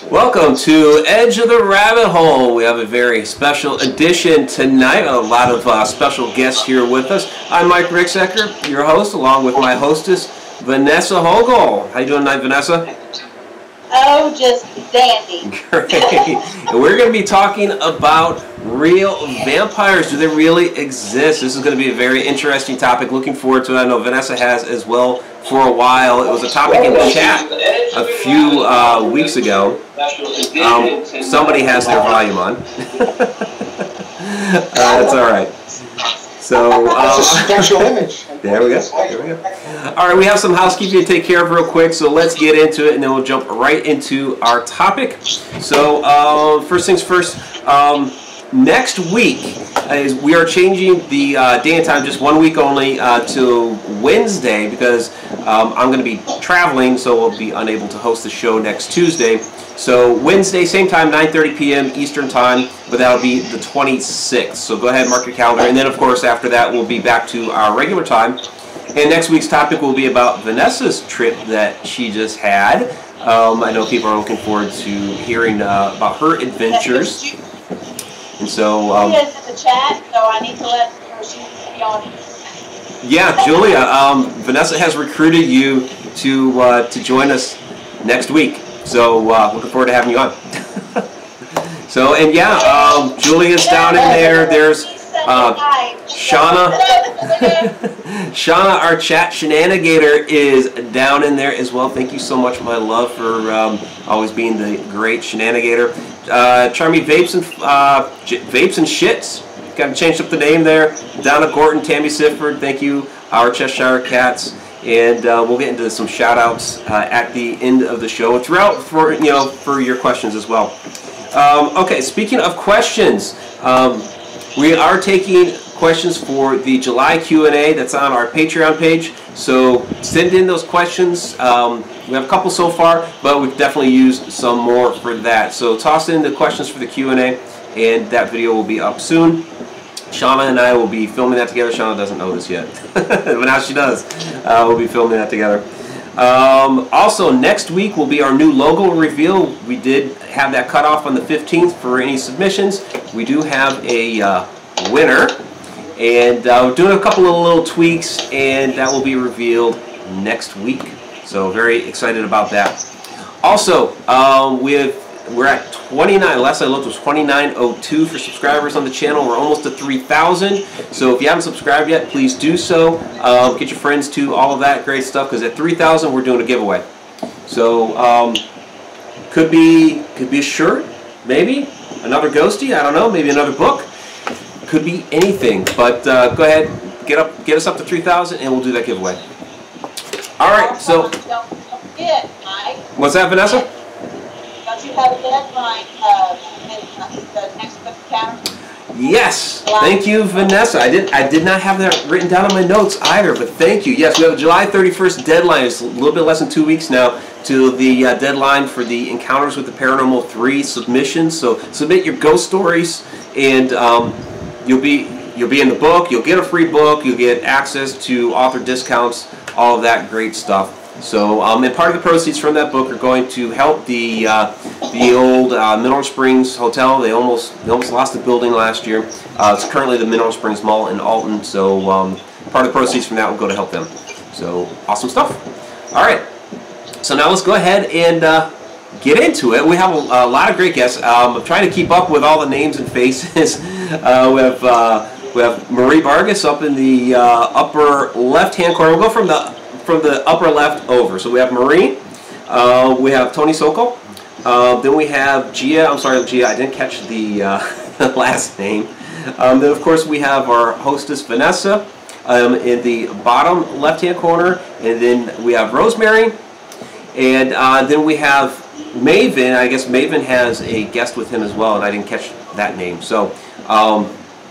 Welcome to Edge of the Rabbit Hole. We have a very special edition tonight. A lot of special guests here with us. I'm Mike Ricksecker, your host, along with my hostess, Vanessa Hogle. How you doing tonight, Vanessa? Oh, just dandy. Great. And we're going to be talking about real vampires. Do they really exist? This is going to be a very interesting topic. Looking forward to it. I know Vanessa has as well for a while. It was a topic in the chat a few weeks ago. Somebody has their volume on. That's all right. So, special image. There we go. There we go. All right, we have some housekeeping to take care of real quick, so let's get into it, and then we'll jump right into our topic. So, first things first. Next week, we are changing the day and time just 1 week only to Wednesday because I'm going to be traveling, so we'll be unable to host the show next Tuesday. So Wednesday, same time, 9:30 p.m. Eastern Time, but that'll be the 26th. So go ahead and mark your calendar. And then, of course, after that, we'll be back to our regular time. And next week's topic will be about Vanessa's trip that she just had. I know people are looking forward to hearing about her adventures. And so... She is in the chat, so I need to let her see the audience. Yeah, Julia, Vanessa has recruited you to join us next week. So looking forward to having you on. So, and yeah, Julia's down in there. There's Shana. Shana, our chat Shananigator, is down in there as well. Thank you so much, my love, for always being the great Shananigator. Charmy Vapes and Shits. Kind of changed up the name there. Donna Gorton, Tammy Sifford, thank you. Our Cheshire Cats. And we'll get into some shout-outs at the end of the show, throughout for your questions as well. Okay, speaking of questions, we are taking questions for the July Q&A that's on our Patreon page. So send in those questions. We have a couple so far, but we've definitely used some more for that. So toss in the questions for the Q&A, and that video will be up soon. Shana and I will be filming that together. Shana doesn't know this yet, but now she does. We'll be filming that together. Also, next week will be our new logo reveal. We did have that cutoff on the 15th for any submissions. We do have a winner, and we're doing a couple of little tweaks, and that will be revealed next week. So very excited about that. Also, we're at 29, last I looked was 2902 for subscribers on the channel. We're almost to 3,000. So if you haven't subscribed yet, please do so. Get your friends to all of that great stuff, because at 3,000 we're doing a giveaway. So could be a shirt, maybe another ghostie, I don't know, maybe another book. Could be anything. But go ahead, get us up to 3,000 and we'll do that giveaway. All right, so Don't forget, Mike. What's that, Vanessa? Don't you have a deadline the next book counter? Yes, thank you, Vanessa. I did not have that written down on my notes either, but thank you. Yes, we have a July 31st deadline. It's a little bit less than 2 weeks now to the deadline for the Encounters with the Paranormal 3 submissions. So submit your ghost stories, and you'll be in the book. You'll get a free book. You'll get access to author discounts, all of that great stuff. So, and part of the proceeds from that book are going to help the old Mineral Springs Hotel. They almost lost the building last year. It's currently the Mineral Springs Mall in Alton. So, part of the proceeds from that will go to help them. So, awesome stuff. All right. So now let's go ahead and get into it. We have a lot of great guests. I'm trying to keep up with all the names and faces. We have Marie Bargas up in the upper left-hand corner. We'll go from the upper left over. So we have Marie, we have Tony Sokol, then we have Gia. I'm sorry, Gia, I didn't catch the last name. Then of course we have our hostess Vanessa in the bottom left-hand corner, and then we have Rosemary, and then we have Maven. I guess Maven has a guest with him as well, and I didn't catch that name. So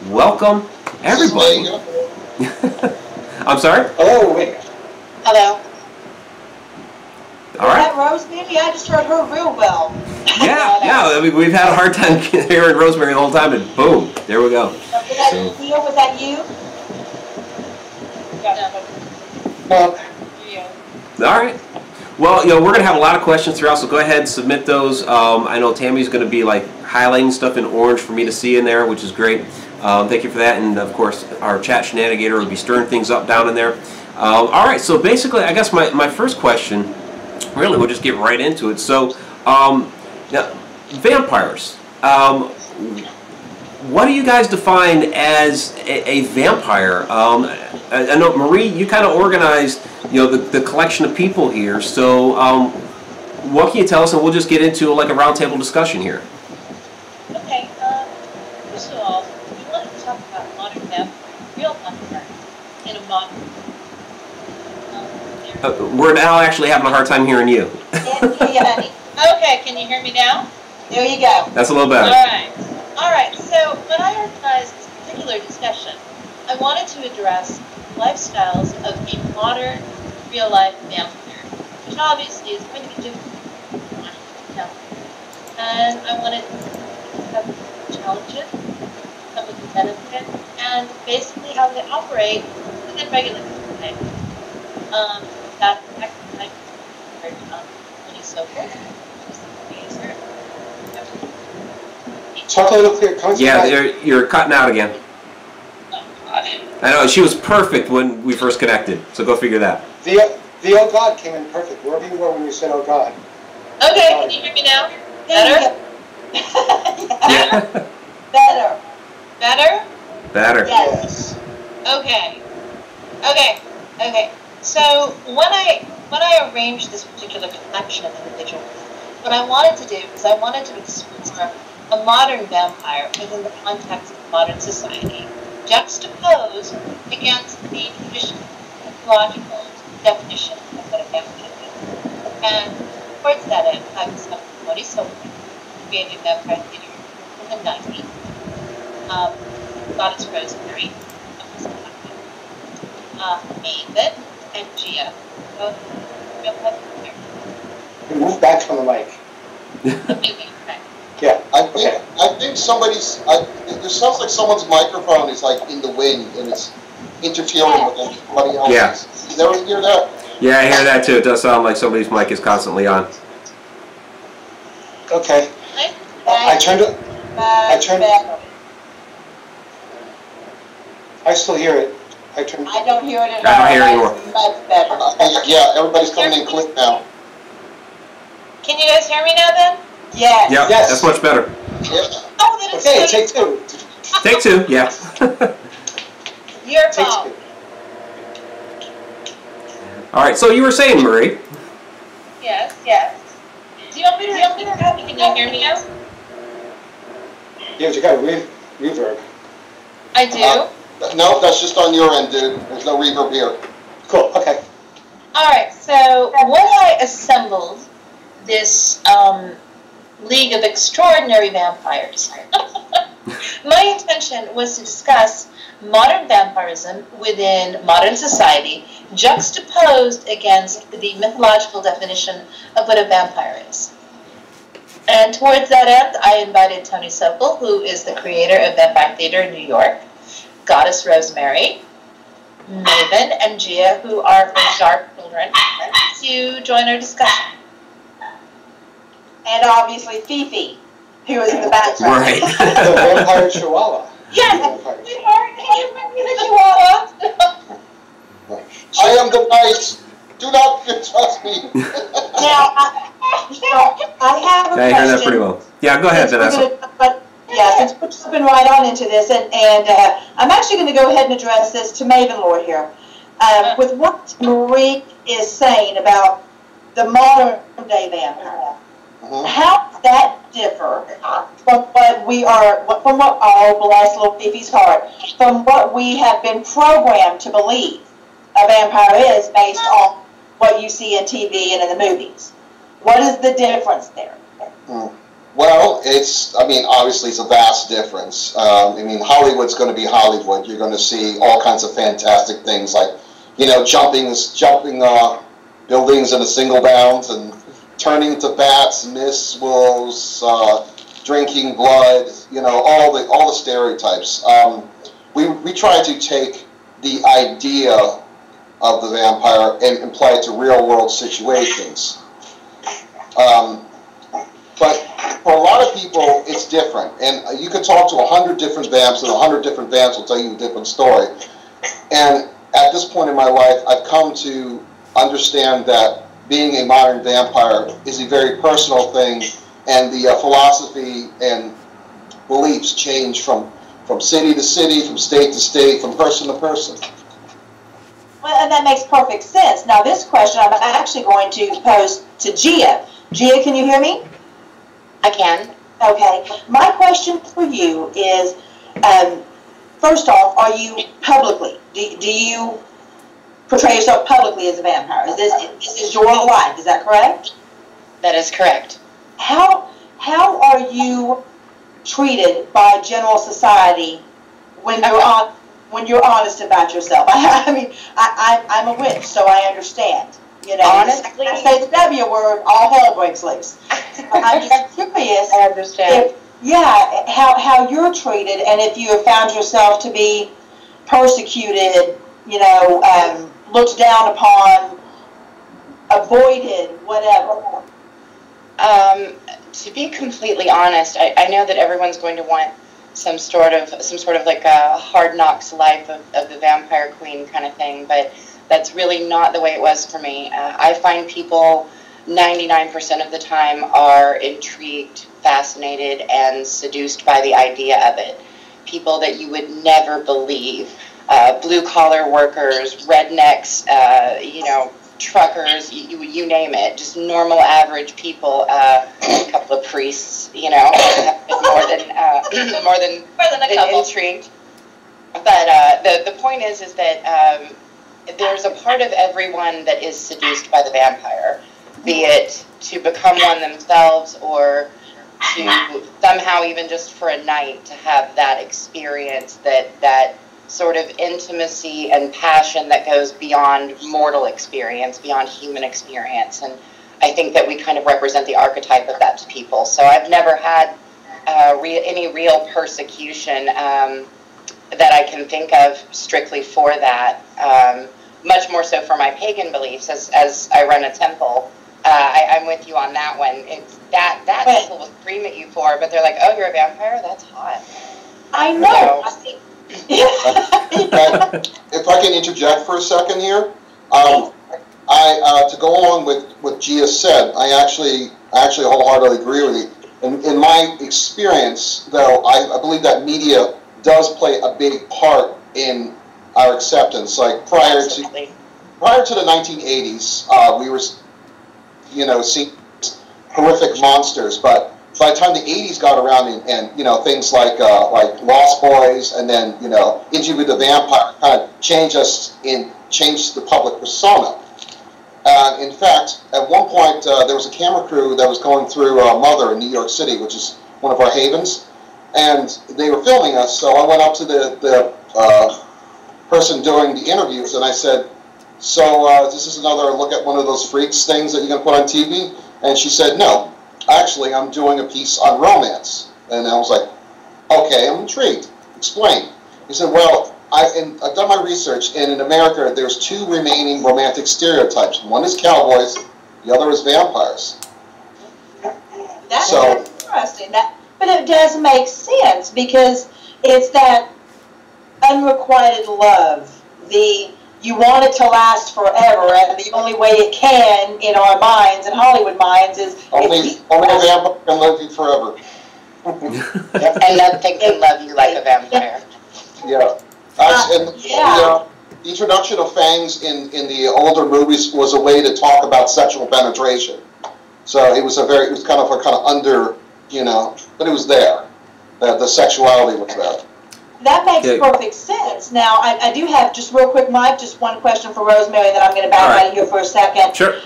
welcome everybody. I'm sorry? Oh, wait. Hello. All right. Is that Rosemary? I just heard her real well. Yeah, yeah. I mean, we've had a hard time hearing Rosemary the whole time, and boom, there we go. Was that you? Well, All right. Well, we're going to have a lot of questions throughout, so go ahead and submit those. I know Tammy's going to be like highlighting stuff in orange for me to see in there, which is great. Thank you for that, and of course our chat Shananigator will be stirring things up down in there. All right, so basically I guess my first question, really we'll just get right into it. So now, vampires. What do you guys define as a vampire? I know, Marie, you kind of organized, the collection of people here. So, what can you tell us? And we'll just get into like a roundtable discussion here. Okay. First of all, we want to talk about modern vampires, real vampires, in a modern. We're now actually having a hard time hearing you. Okay. Can you hear me now? There you go. That's a little better. All right, so when I organized this particular discussion, I wanted to address lifestyles of a modern, real-life vampire, which obviously is going to be different from and I wanted to have the challenges, some of the benefits, and basically how they operate within regular life. That's actually my Sokol. Talk a little clear. Yeah, you're cutting out again. I know, she was perfect when we first connected, so go figure that. The oh God came in perfect. Wherever you were when you said oh God. Okay, can you hear me now? Better? Yeah. Better. Better? Better. Yes. Okay. So when I arranged this particular collection of individuals, what I wanted to do is I wanted to explore a modern vampire within the context of modern society, juxtaposed against the traditional mythological definition of what a vampire is. And towards that end, I was studying Sokol, created vampire theater in the 90s. Goddess Rosemary, Maven, and Gia, both real life characters. Move back from the mic. Yeah. I think somebody's. It sounds like someone's microphone is like in the wind and it's interfering with everybody else's. Yeah. Does everyone hear that? Yeah, I hear that too. It does sound like somebody's mic is constantly on. Okay. I turned it. I still hear it. I don't hear it at all. I don't hear it anymore. Much better. Yeah, everybody's coming in quick now. Can you guys hear me now then? Yes. Yeah, Yes. That's much better. Yeah. Oh, then it's Okay, good. take two. Take two, yeah. Your Take fault. two. All right, so you were saying, Marie. Yes. Do you want me to have you? Can you hear me now? Yeah, but you got a reverb. I do. No, that's just on your end, dude. There's no reverb here. Cool, okay. All right. So when I assembled this League of Extraordinary Vampires, my intention was to discuss modern vampirism within modern society, juxtaposed against the mythological definition of what a vampire is. And towards that end, I invited Tony Sokol, who is the creator of Vampire Theater in New York, Goddess Rosemary, Maven, and Gia, who are from Dark Children, to join our discussion. And obviously Fifi, who is in the background. Right. The vampire chihuahua. Yes! Vampire. I am the nice. Do not trust me. Now, I have a question. I hear that pretty well. Yeah, go ahead, Vanessa. Since we're jumping right on into this, and I'm actually going to go ahead and address this to Maven Lore here. With what Marie is saying about the modern day vampire, how does that differ from what bless little Fifi's heart, from what we have been programmed to believe a vampire is based on what you see in TV and in the movies? What is the difference there? Well, obviously it's a vast difference. Hollywood's going to be Hollywood. You're going to see all kinds of fantastic things like, jumping buildings in a single bound and turning to bats, mists, wolves, drinking blood, all the stereotypes. We try to take the idea of the vampire and apply it to real-world situations. But for a lot of people, it's different. And you could talk to 100 different vamps, and 100 different vamps will tell you a different story. And at this point in my life, I've come to understand that being a modern vampire is a very personal thing, and the philosophy and beliefs change from city to city, from state to state, from person to person. Well, and that makes perfect sense. Now, this question I'm actually going to pose to Gia. Gia, can you hear me? I can. Okay. My question for you is, first off, are you publicly, do you portray yourself publicly as a vampire? This is your life, is that correct? That is correct. How are you treated by general society when you're honest about yourself? I mean, I'm a witch, so I understand. You know, honestly, I say the W word, all hell breaks loose. So I'm just curious. I understand. How you're treated, and if you have found yourself to be persecuted, you know, looked down upon, avoided, whatever. To be completely honest, I know that everyone's going to want some sort of like a Hard Knocks life of the vampire queen kind of thing, but that's really not the way it was for me. I find people 99% of the time are intrigued, fascinated, and seduced by the idea of it. People that you would never believe. Blue-collar workers, rednecks, you know, truckers, you name it. Just normal, average people. A couple of priests, you know, have been more than a couple. Intrigued. But the point is that there's a part of everyone that is seduced by the vampire, be it to become one themselves or to somehow even just for a night to have that experience, that sort of intimacy and passion that goes beyond mortal experience, beyond human experience. And I think that we kind of represent the archetype of that to people. So I've never had any real persecution that I can think of strictly for that. Much more so for my pagan beliefs, as I run a temple. I'm with you on that one. It's that people will scream at you for, but they're like, "Oh, you're a vampire? That's hot." I know. So, If I can interject for a second here, to go along with what Gia said, I actually wholeheartedly agree with you. In my experience, though, I believe that media does play a big part in our acceptance. Like prior to the 1980s, we were, you know, seeing horrific monsters, but by the time the 80s got around and you know, things like Lost Boys and then, you know, Interview with the Vampire kind of changed the public persona. In fact, at one point, there was a camera crew that was going through Mother in New York City, which is one of our havens, and they were filming us, so I went up to the person doing the interviews, and I said, so this is another look at one of those freaks things that you're going to put on TV? And she said, no, actually, I'm doing a piece on romance. And I was like, okay, I'm intrigued. Explain. He said, well, I've done my research, and in America, there's two remaining romantic stereotypes. One is cowboys, the other is vampires. That's interesting. But it does make sense, because it's that unrequited love. You want it to last forever, and the only way it can in our minds, in Hollywood minds, is only a vampire can love you forever. And nothing can love you like a vampire. Yeah. The introduction of Fangs in the older movies was a way to talk about sexual penetration. So it was kind of under, you know, but it was there. The sexuality was there. That makes perfect sense. Now, I do have, just real quick, Mike, just one question for Rosemary, then I'm going to back out of here for a second. Sure.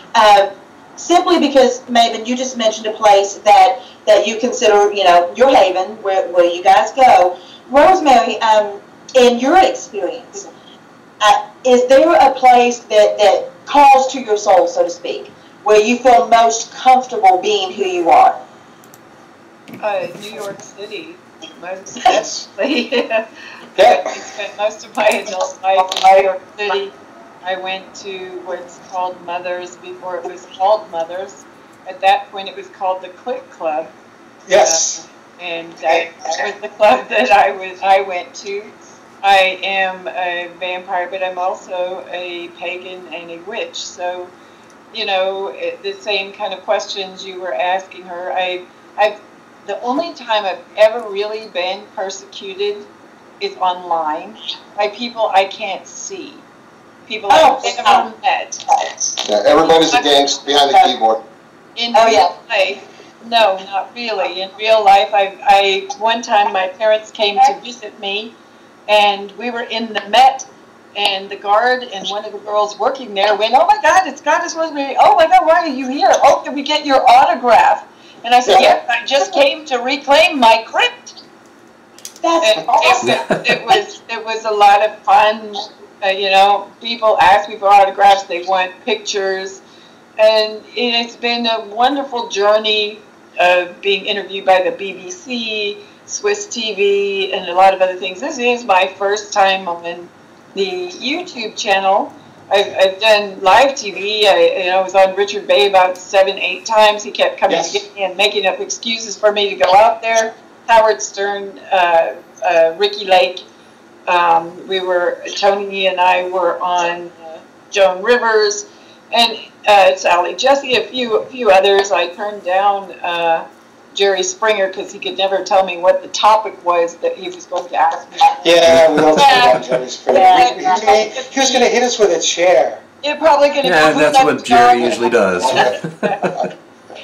Simply because, Maven, you just mentioned a place that you consider, you know, your haven, where you guys go. Rosemary, in your experience, is there a place that calls to your soul, so to speak, where you feel most comfortable being who you are? New York City. Most definitely. I spent most of my adult life in New York City. I went to what's called Mother's before it was called Mother's. At that point, it was called the Click Club. Yes. And that was the club that I went to. I am a vampire, but I'm also a pagan and a witch. So, you know, the same kind of questions you were asking her. The only time I've ever really been persecuted is online by people I can't see. People I've never met. Yeah, everybody's a gangster behind the keyboard. In real life, no, not really. In real life, I one time my parents came to visit me, and we were in the Met, and the guard and one of the girls working there went, "Oh my God, it's Goddess Rosemary! Oh my God, why are you here? Oh, can we get your autograph?" And I said, "Yes, I just came to reclaim my crypt." That's awesome. It was a lot of fun. You know, people ask me for autographs. They want pictures. And it's been a wonderful journey of being interviewed by the BBC, Swiss TV, and a lot of other things. This is my first time on the YouTube channel. I've done live TV. I was on Richard Bay about 7-8 times. He kept coming to get me and making up excuses for me to go out there. Howard Stern, Ricky Lake. Tony and I were on Joan Rivers, and Sally Jesse, a few others. I turned down Jerry Springer because he could never tell me what the topic was that he was going to ask me. Yeah, we also about Jerry Springer. Yeah. He was going to hit us with a chair. You're probably going to. Yeah, that's what Jerry usually does.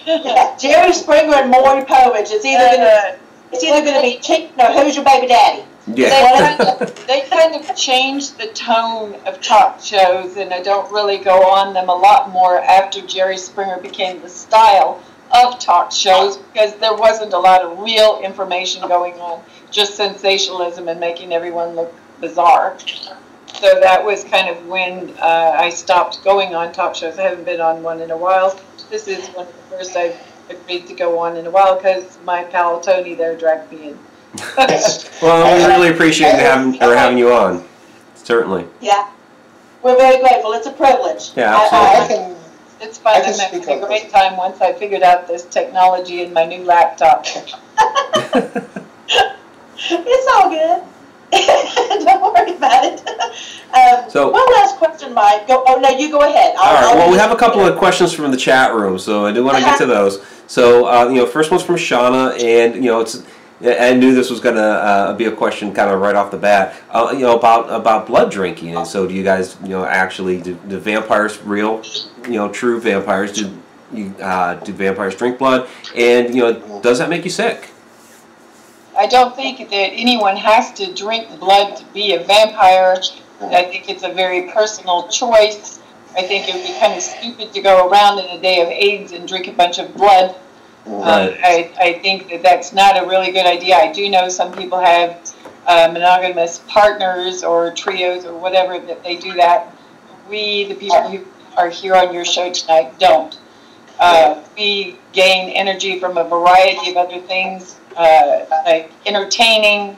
Yeah, Jerry Springer and Maury Povich. It's either going to be cheap or who's your baby daddy. Yeah. They kind of changed the tone of talk shows, and I don't really go on them a lot more after Jerry Springer became the style of talk shows, because there wasn't a lot of real information going on, just sensationalism and making everyone look bizarre. So that was kind of when I stopped going on talk shows. I haven't been on one in a while. This is one of the first I've agreed to go on in a while because my pal Tony there dragged me in. Well, we really appreciate having you on. Certainly. Yeah. We're very grateful. It's a privilege. Yeah, absolutely. It's fun. I'm having a great time once I figured out this technology in my new laptop. It's all good. Don't worry about it. So, one last question, Mike. You go ahead. All right. Well, we have a couple of questions from the chat room, so I do want to get to those. So, first one's from Shana, and I knew this was going to be a question kind of right off the bat. About blood drinking, and so do you guys, actually do vampires, real, true vampires, do vampires drink blood, and does that make you sick? I don't think that anyone has to drink blood to be a vampire. I think it's a very personal choice. I think it would be kind of stupid to go around in a day of AIDS and drink a bunch of blood. I think that that's not a really good idea. I do know some people have monogamous partners or trios or whatever that they do that. We, the people who are here on your show tonight, don't. We gain energy from a variety of other things, like entertaining,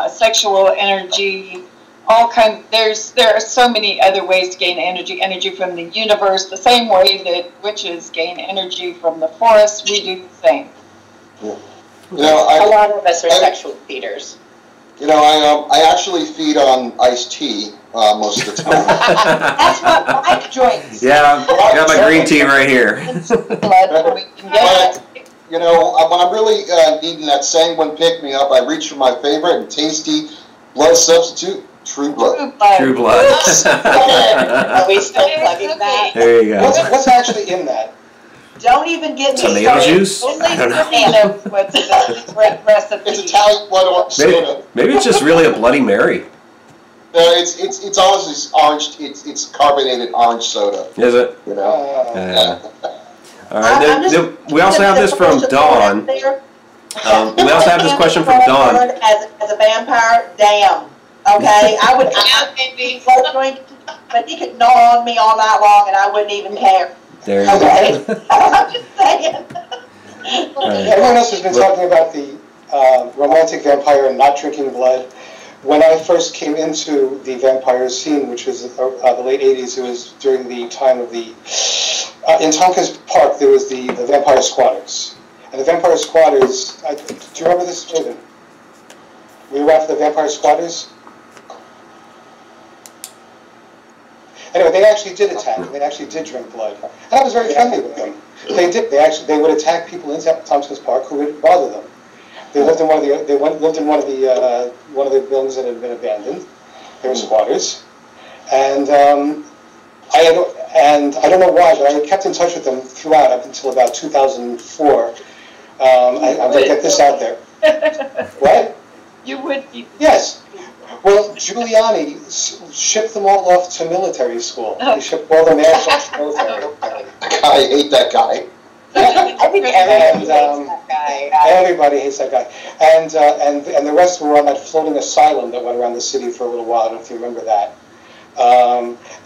sexual energy, all kinds. There are so many other ways to gain energy from the universe, the same way that witches gain energy from the forest. We do the same. A lot of us are sexual feeders. I actually feed on iced tea most of the time. That's what Mike drinks. Yeah, I got my green tea right here. But, when I'm really needing that sanguine pick-me-up, I reach for my favorite and tasty blood substitute, True Blood. True Blood. Are we still plugging that? There you go. What's actually in that? Don't even get me tomato started. juice? I don't know what's the secret recipe. It's Italian blood orange soda. Maybe it's just really a Bloody Mary. It's honestly orange. It's carbonated orange soda. Is it? All right. We also have this from Dawn. We also have this question from Dawn. As a vampire, damn. Okay, I would drink, but he could gnaw on me all night long, and I wouldn't even care. There you go. I'm just saying. Everyone else has been talking about the romantic vampire and not drinking blood. when I first came into the vampire scene, which was the late 80s, it was during the time of the, in Tompkins Park, there was the vampire squatters. And the vampire squatters, do you remember this, Maven? Were you around for the vampire squatters? Anyway, they actually did attack, and they actually did drink blood. And I was very friendly with them. They did. They would attack people in Tompkins Park who would bother them. They lived in one of the buildings that had been abandoned. They were squatters, and I don't know why, but I kept in touch with them throughout up until about 2004. I'm going to get this out there. What? You would be. Yes. Well, Giuliani shipped them all off to military school. He shipped all the mass off to military. I hate that guy. I think everybody hates that guy. Everybody hates that guy. And the rest were on that floating asylum that went around the city for a little while. I don't know if you remember that.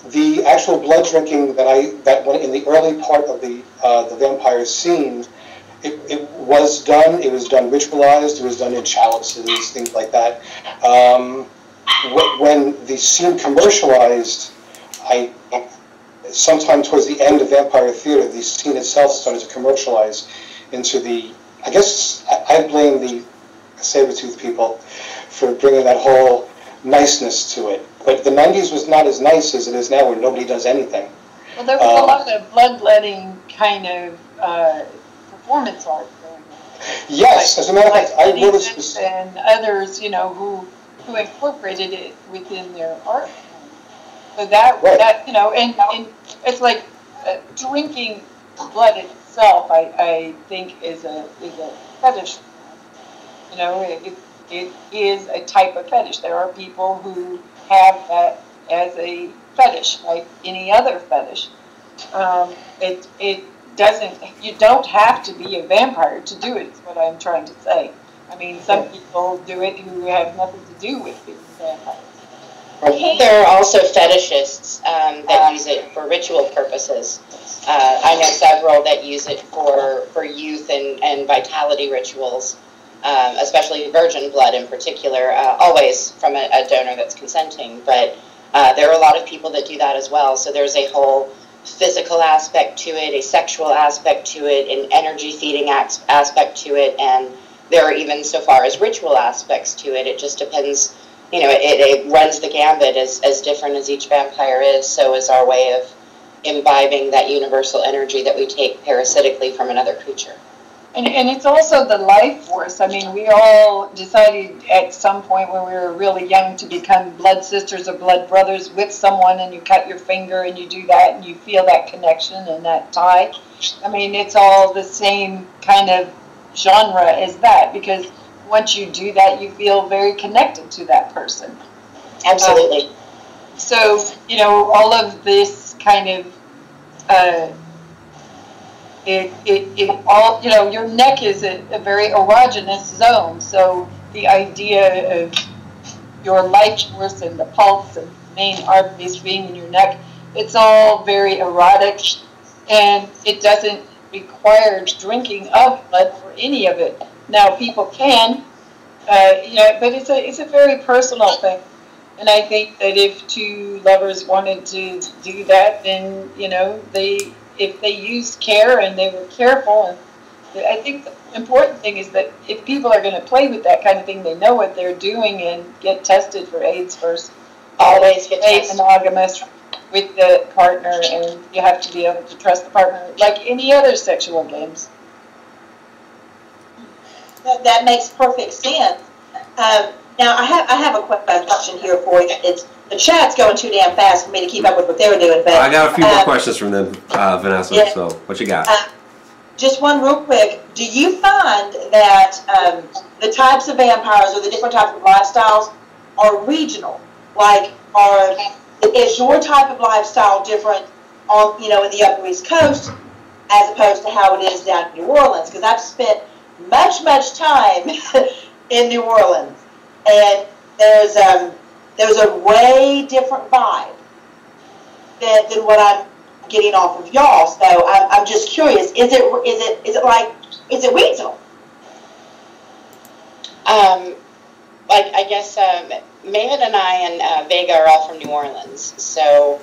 The actual blood drinking that went in the early part of the vampire scene, it was done. It was done ritualized. It was done in chalices, things like that. When the scene commercialized, sometime towards the end of Vampire Theater, the scene itself started to commercialize into the. I guess I blame the Sabretooth people for bringing that whole niceness to it. But the 90s was not as nice as it is now, where nobody does anything. Well, there was a lot of bloodletting kind of performance art going on. Yes, as a matter of fact, I noticed this. And others, who incorporated it within their art. So that and it's like drinking blood itself. I think is a fetish. It is a type of fetish. There are people who have that as a fetish, like any other fetish. It doesn't. You don't have to be a vampire to do it. Is what I'm trying to say. I mean, some people do it who have nothing to do with being vampires. There are also fetishists that use it for ritual purposes. I know several that use it for youth and vitality rituals, especially virgin blood in particular, always from a donor that's consenting. But there are a lot of people that do that as well. So there's a whole physical aspect to it, a sexual aspect to it, an energy feeding aspect to it, and there are even so far as ritual aspects to it. It just depends. It runs the gambit as different as each vampire is. So is our way of imbibing that universal energy that we take parasitically from another creature. And it's also the life force. I mean, we all decided at some point when we were really young to become blood sisters or blood brothers with someone, and you cut your finger and you do that and you feel that connection and that tie. I mean, it's all the same kind of genre as that, because once you do that, you feel very connected to that person. Absolutely. So, all of this kind of, your neck is a very erogenous zone. So the idea of your life force and the pulse and main arteries being in your neck, it's all very erotic, and it doesn't require drinking of blood for any of it. Now, people can, but it's a very personal thing. And I think that if two lovers wanted to do that, then, if they used care and they were careful, and I think the important thing is that if people are going to play with that kind of thing, they know what they're doing and get tested for AIDS first. Always get tested. Monogamous with the partner, and you have to be able to trust the partner like any other sexual games. That makes perfect sense. Now, I have a question here for you. It's the chat's going too damn fast for me to keep up with what they're doing. But I got a few more questions from them, Vanessa. Yeah. So, what you got? Just one real quick. Do you find that the types of vampires or the different types of lifestyles are regional? Like, is your type of lifestyle different on in the Upper East Coast as opposed to how it is down in New Orleans? Because I've spent much time in New Orleans, and there's a way different vibe than what I'm getting off of y'all. So I'm just curious. Is it regional? I guess Maven and I and Vega are all from New Orleans, so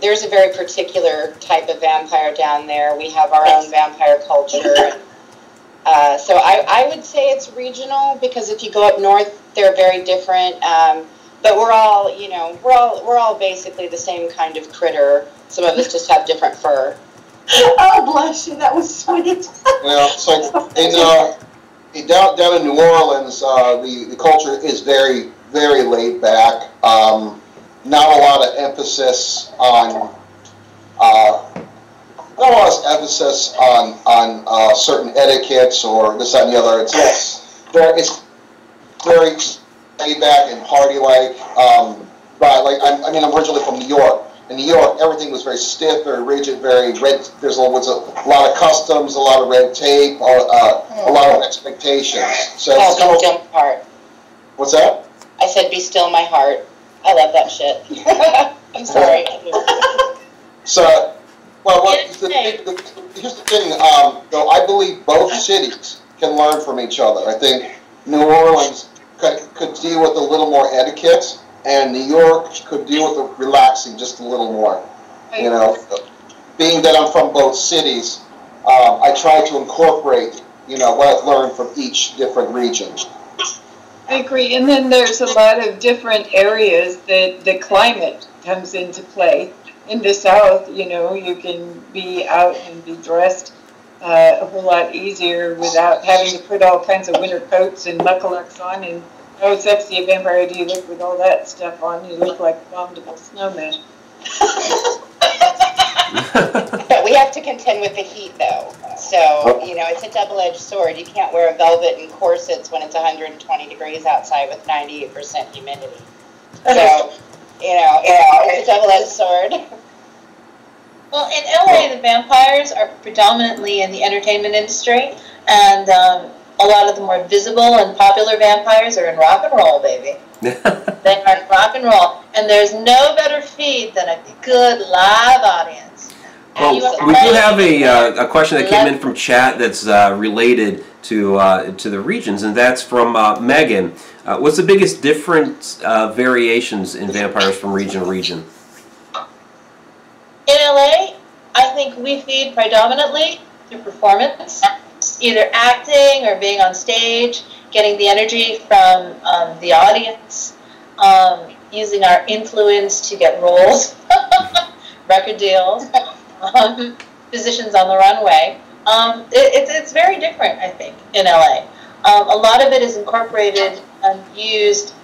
there's a very particular type of vampire down there. We have our own vampire culture. So I would say it's regional, because if you go up north, they're very different. But we're all, you know, we're all basically the same kind of critter. Some of us just have different fur. Oh, bless you. That was sweet. Well, so down in New Orleans, the culture is very, very laid back. Not a lot of emphasis on certain etiquettes or this, that, and the other. It's very laid back and party-like. I'm originally from New York. In New York, everything was very stiff, very rigid, very red. There's always a lot of customs, a lot of red tape, a lot of expectations. So be still my heart. What's that? I said, be still my heart. I love that shit. I'm sorry. So, here's the thing. Though I believe both cities can learn from each other. I think New Orleans could deal with a little more etiquette, and New York could deal with the relaxing just a little more. You know, being that I'm from both cities, I try to incorporate, you know, what I've learned from each different region. I agree. And then there's a lot of different areas that the climate comes into play. In the South, you know, you can be out and be dressed a whole lot easier without having to put all kinds of winter coats and muckalucks on. And oh, sexy vampire, do you look with all that stuff on? You look like an abominable snowman. But we have to contend with the heat, though. So, you know, it's a double-edged sword. You can't wear a velvet and corsets when it's 120 degrees outside with 98% humidity. So, you know, it's a double-edged sword. Well, in LA, the vampires are predominantly in the entertainment industry, and a lot of the more visible and popular vampires are in rock and roll, baby. They are in rock and roll, and there's no better feed than a good live audience. Well, we do have a question that came in from chat that's related to the regions, and that's from Megan. What's the biggest different variations in vampires from region to region? In LA, I think we feed predominantly through performance, either acting or being on stage, getting the energy from the audience, using our influence to get roles, record deals, positions on the runway. It's very different, I think, in LA. A lot of it is incorporated and used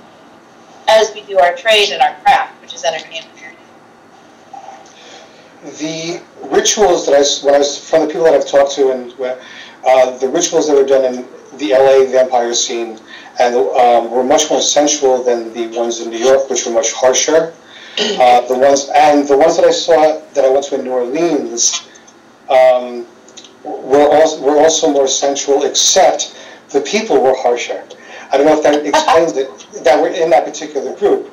as we do our trade and our craft, which is entertainment. The rituals that from the people that I've talked to, and the rituals that were done in the LA vampire scene, and were much more sensual than the ones in New York, which were much harsher. The ones that I saw that I went to in New Orleans were also more sensual, except the people were harsher. I don't know if that explains it. That were in that particular group.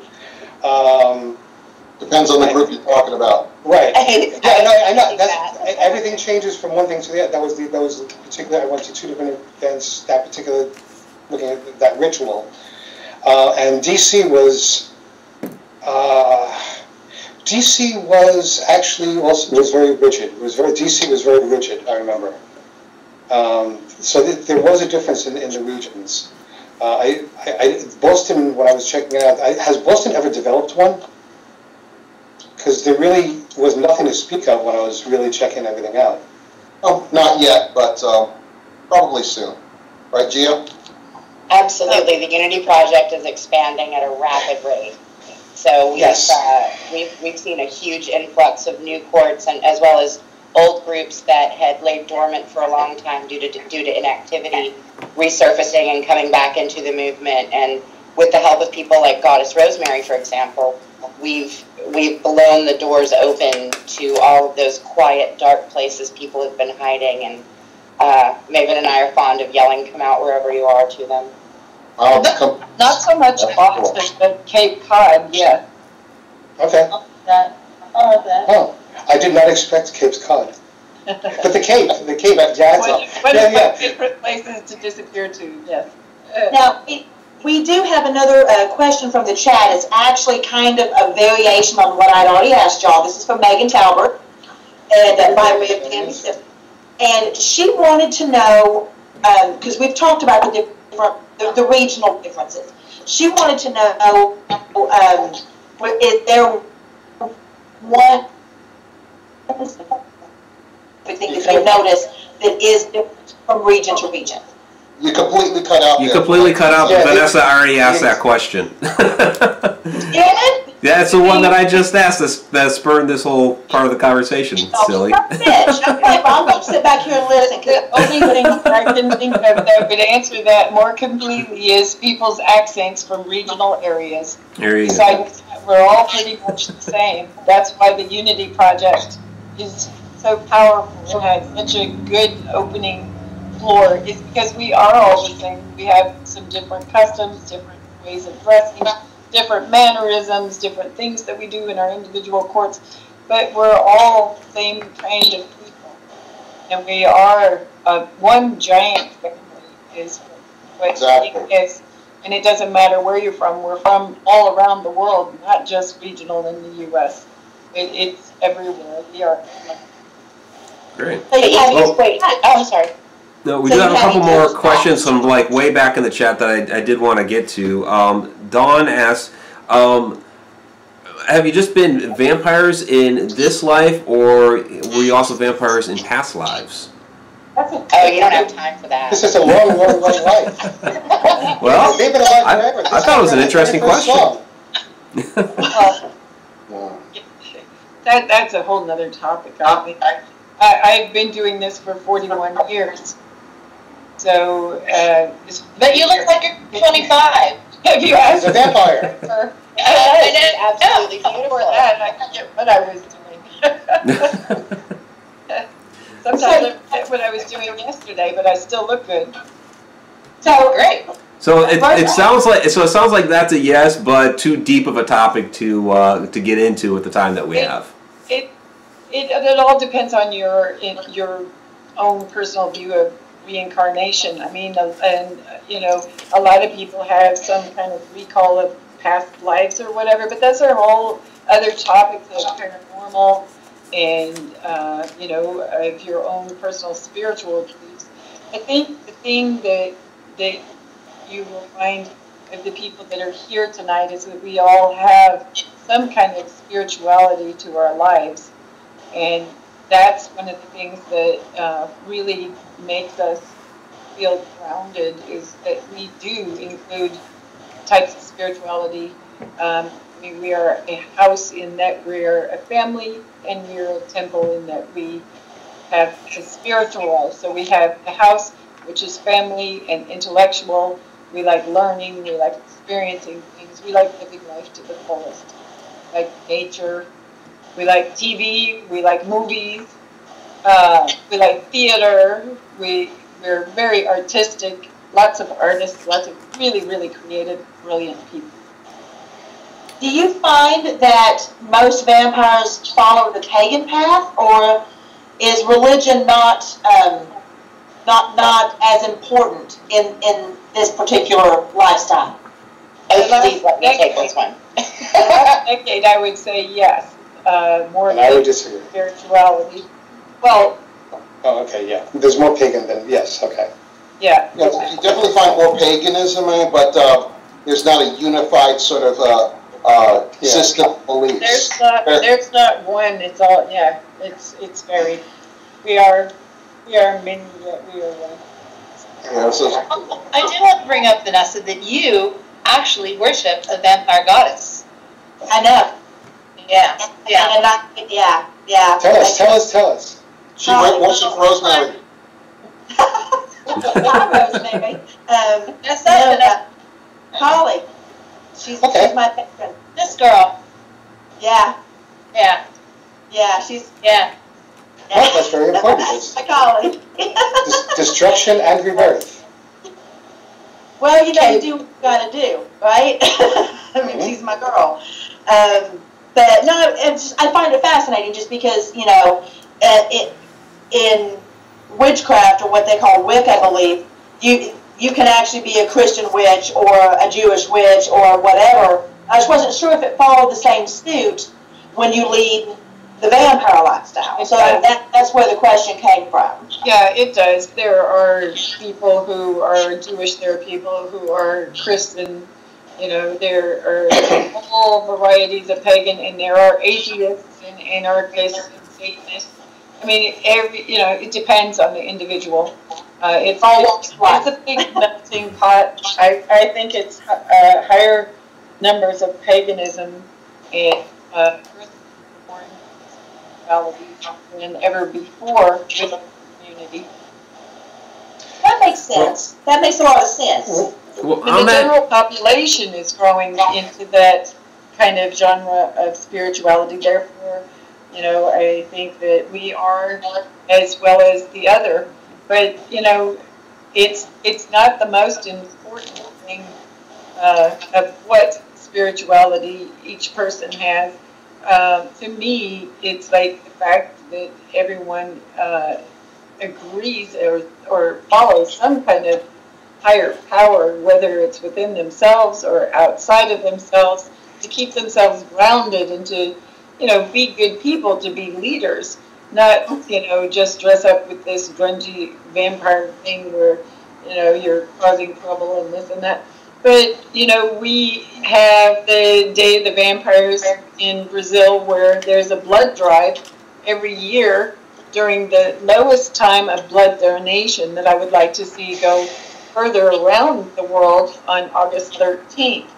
Depends on the group you're talking about. Right. I know. Everything changes from one thing to the other. That was particular. I went to two different events. That particular, looking at that ritual, and DC was actually was very rigid. DC was very rigid. I remember. So there was a difference in the regions. Boston, when I was checking it out, has Boston ever developed one? Because there really was nothing to speak of when I was really checking everything out. Oh, not yet, but probably soon. Right, Gia? Absolutely. The Unity Project is expanding at a rapid rate. So we've seen a huge influx of new courts, and as well as old groups that had laid dormant for a long time due to inactivity, resurfacing and coming back into the movement. And with the help of people like Goddess Rosemary, for example, we've blown the doors open to all of those quiet, dark places people have been hiding. And Maven and I are fond of yelling, "Come out wherever you are," to them. Not so much Boston, but Cape Cod, yeah. Okay. Oh, I did not expect Cape Cod. But the Cape, One of my favorite places to disappear to, yes. Now, we do have another question from the chat. It's actually kind of a variation on what I'd already asked y'all. This is from Megan Talbert, and by way of Tammy Siff. And she wanted to know, because we've talked about the regional differences. She wanted to know, is there one thing that you notice that is different from region to region? You completely cut out. You completely cut out. Yeah, Vanessa already asked that question. Yeah, it's the one that I just asked that spurred this whole part of the conversation. Silly. Okay, well, I'm going to sit back here and listen. The only thing I can think of that would answer that more completely is people's accents from regional areas. Besides, we're all pretty much the same. That's why the Unity Project is so powerful and has such a good opening floor. Is because we are all the same. We have some different customs, different ways of dressing, different mannerisms, different things that we do in our individual courts, but we're all the same kind of people. And we are one giant family is what it is. And it doesn't matter where you're from. We're from all around the world, not just regional in the U.S. It's everywhere. We are. Great. I'm sorry. No, we do have a couple more questions from like way back in the chat that I did want to get to. Dawn asks, have you just been vampires in this life, or were you also vampires in past lives? Oh, you don't have time for that. This is a long, long, long life. Well, they've been alive forever. I thought it was an interesting question. That's a whole nother topic. I've been doing this for 41 years. So, but you look like you're 25. Have you asked a vampire? Absolutely beautiful. Before that, I forget what I was doing. Sometimes I forget what I was doing yesterday, but I still look good. So great. So it sounds like that's a yes, but too deep of a topic to get into with the time that we have. It all depends on your own personal view of reincarnation. I mean, and a lot of people have some kind of recall of past lives or whatever, but those are whole other topics of paranormal and of your own personal spiritual beliefs. I think the thing that you will find of the people that are here tonight is that we all have some kind of spirituality to our lives. And that's one of the things that really makes us feel grounded, is that we do include types of spirituality. We are a house in that we're a family, and we're a temple in that we have a spiritual. So we have a house, which is family and intellectual. We like learning, we like experiencing things, we like living life to the fullest. Like nature. We like TV, we like movies, we like theater, we're very artistic, lots of artists, lots of really, really creative, brilliant people. Do you find that most vampires follow the pagan path, or is religion not as important in this particular lifestyle? Please let me take this one. Last decade, I would say yes. More I would disagree. Spirituality. Well. Oh, okay, yeah. There's more pagan than yes. Okay. Yeah. You definitely find more paganism, but there's not a unified sort of system of beliefs. There's not one. It's all It's varied. We are many, yet we are one. Yeah, so I do want to bring up, Vanessa, that you actually worship a vampire goddess. I know. Yeah. Yeah. Tell us. She worships Rosemary. Hi, Rosemary. Holly. She's my patron. This girl. Yeah. She's. Yeah. Well, that's very important. I call it. Destruction and rebirth. Well, you do what you got to do, right? I mean, she's my girl. But no, I find it fascinating just because, in witchcraft, or what they call Wicca, I believe, you you can actually be a Christian witch or a Jewish witch or whatever. I just wasn't sure if it followed the same suit when you lead the vampire lifestyle. So that's where the question came from. Yeah, it does. There are people who are Jewish, there are people who are Christian, you know, there are all varieties of pagan, and there are atheists and anarchists and Satanists. I mean, it depends on the individual. It's a big melting pot. I think it's higher numbers of paganism and than ever before in the community. That makes sense. That makes a lot of sense. Well, And the general population is growing into that kind of genre of spirituality. Therefore, you know, I think that we are as well as the other. But, you know, it's not the most important thing of what spirituality each person has. To me, it's like the fact that everyone agrees or follows some kind of higher power, whether it's within themselves or outside of themselves, to keep themselves grounded and to, you know, be good people, to be leaders, not, you know, just dress up with this grungy vampire thing where, you know, you're causing trouble and this and that. But, you know, we have the Day of the Vampires in Brazil, where there's a blood drive every year during the lowest time of blood donation that I would like to see go further around the world on August 13th.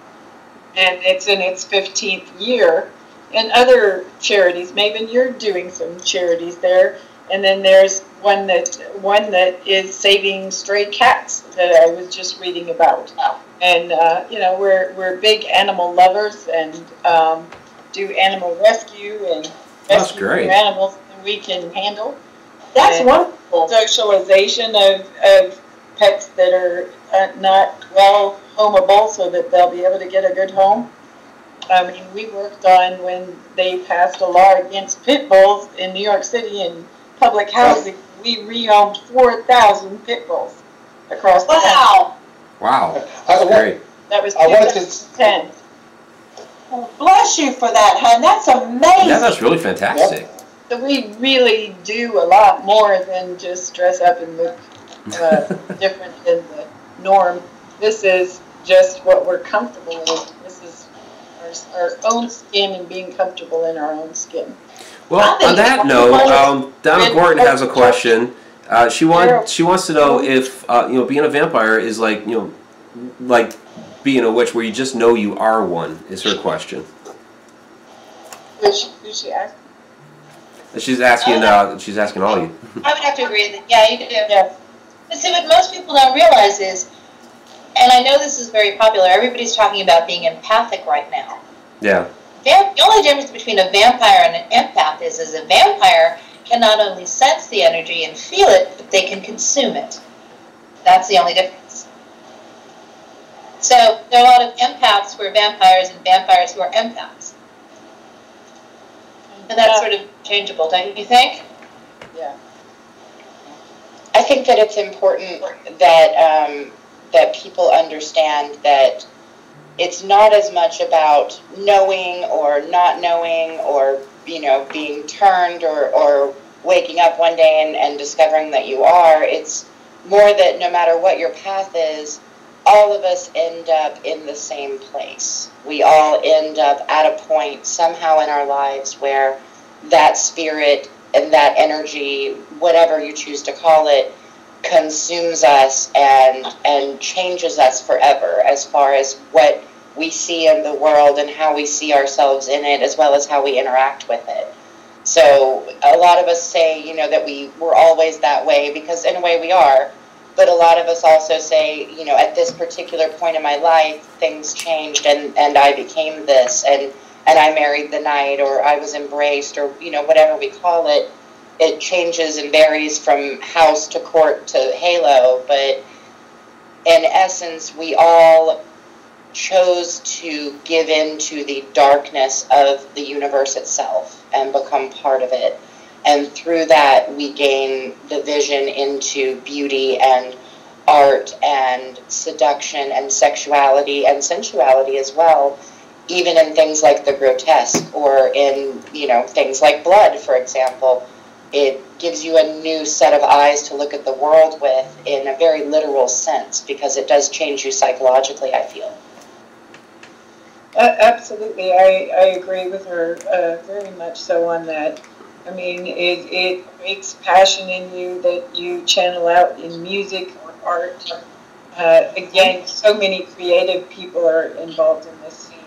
And it's in its 15th year. And other charities, Maven, you're doing some charities there. And then there's one that is saving stray cats that I was just reading about. And, you know, we're big animal lovers and do animal rescue and rescue animals that we can handle. That's wonderful. Socialization of pets that are not well homeable so that they'll be able to get a good home. I mean, we worked on when they passed a law against pit bulls in New York City in public housing. We rehomed 4,000 pit bulls across the country. Wow, that's great. That was 2010. Well, bless you for that, hon. That's amazing. Yeah, that's really fantastic. So we really do a lot more than just dress up and look different than the norm. This is just what we're comfortable with. This is our own skin and being comfortable in our own skin. Well, on that note, Donna Gordon has a question. She wants to know if you know, being a vampire is like, you know, like being a witch, where you just know you are one. Is her question. Who's she asking? She's asking. She's asking all you. I would have to agree that you do. Yeah. But see, what most people don't realize is, and I know this is very popular. Everybody's talking about being empathic right now. Yeah. The only difference between a vampire and an empath is a vampire can not only sense the energy and feel it, but they can consume it. That's the only difference. So there are a lot of empaths who are vampires and vampires who are empaths. And that's sort of changeable, don't you think? Yeah. I think that it's important that that people understand that it's not as much about knowing or not knowing or, you know, being turned or waking up one day and discovering that you are. It's more that no matter what your path is, all of us end up in the same place. We all end up at a point somehow in our lives where that spirit and that energy, whatever you choose to call it, consumes us and changes us forever as far as what we see in the world and how we see ourselves in it, as well as how we interact with it. So a lot of us say, you know, that we're always that way, because in a way we are, but a lot of us also say, you know, at this particular point in my life, things changed and I became this, and I married the night, or I was embraced, or, you know, whatever we call it. It changes and varies from house to court to halo, but in essence, we all chose to give in to the darkness of the universe itself and become part of it. And through that, we gain the vision into beauty and art and seduction and sexuality and sensuality as well, even in things like the grotesque or in, you know, things like blood, for example. It gives you a new set of eyes to look at the world with in a very literal sense, because it does change you psychologically, I feel. Absolutely, I agree with her very much so on that. I mean, it makes passion in you that you channel out in music or art. Again, so many creative people are involved in this scene.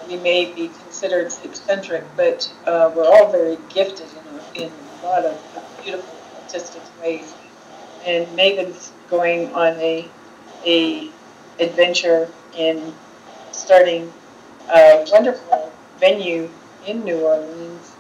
We may be considered eccentric, but we're all very gifted in a lot of beautiful artistic ways. And Maven's going on a adventure in starting a wonderful venue in New Orleans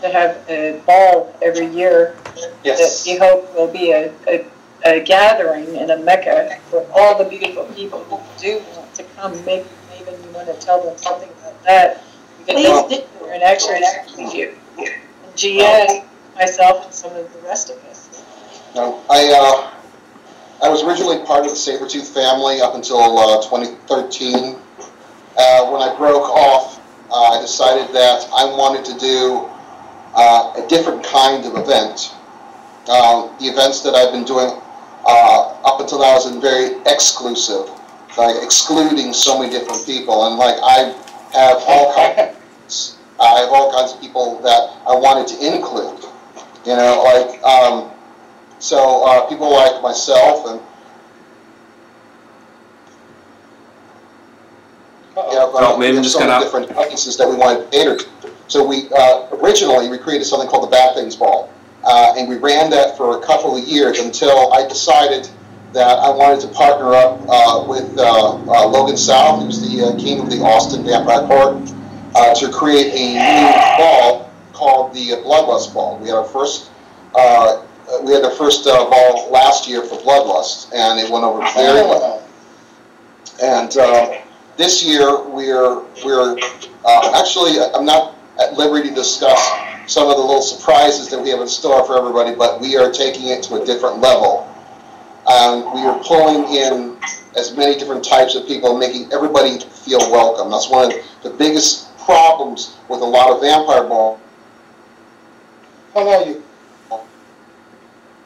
to have a ball every year. Yes. That we hope will be a gathering and a mecca for all the beautiful people who do want to come. Maybe you want to tell them something about that. Please do. And actually, you, and Gia, myself, and some of the rest of us. No, I was originally part of the Sabretooth family up until 2013. When I broke off, I decided that I wanted to do a different kind of event. The events that I've been doing up until now has been very exclusive, like excluding so many different people, and like I have all kinds of people that I wanted to include. You know, like so people like myself and. Maybe just got out. Different audiences that we wanted to cater to. So we originally we created something called the Bad Things Ball, and we ran that for a couple of years until I decided that I wanted to partner up with Logan South, who's the king of the Austin Vampire Court, to create a new ball called the Bloodlust Ball. We had our first ball last year for Bloodlust, and it went over very well. And this year, we're actually, I'm not at liberty to discuss some of the little surprises that we have in store for everybody, but we are taking it to a different level. We are pulling in as many different types of people, making everybody feel welcome. That's one of the biggest problems with a lot of vampire balls. How are you?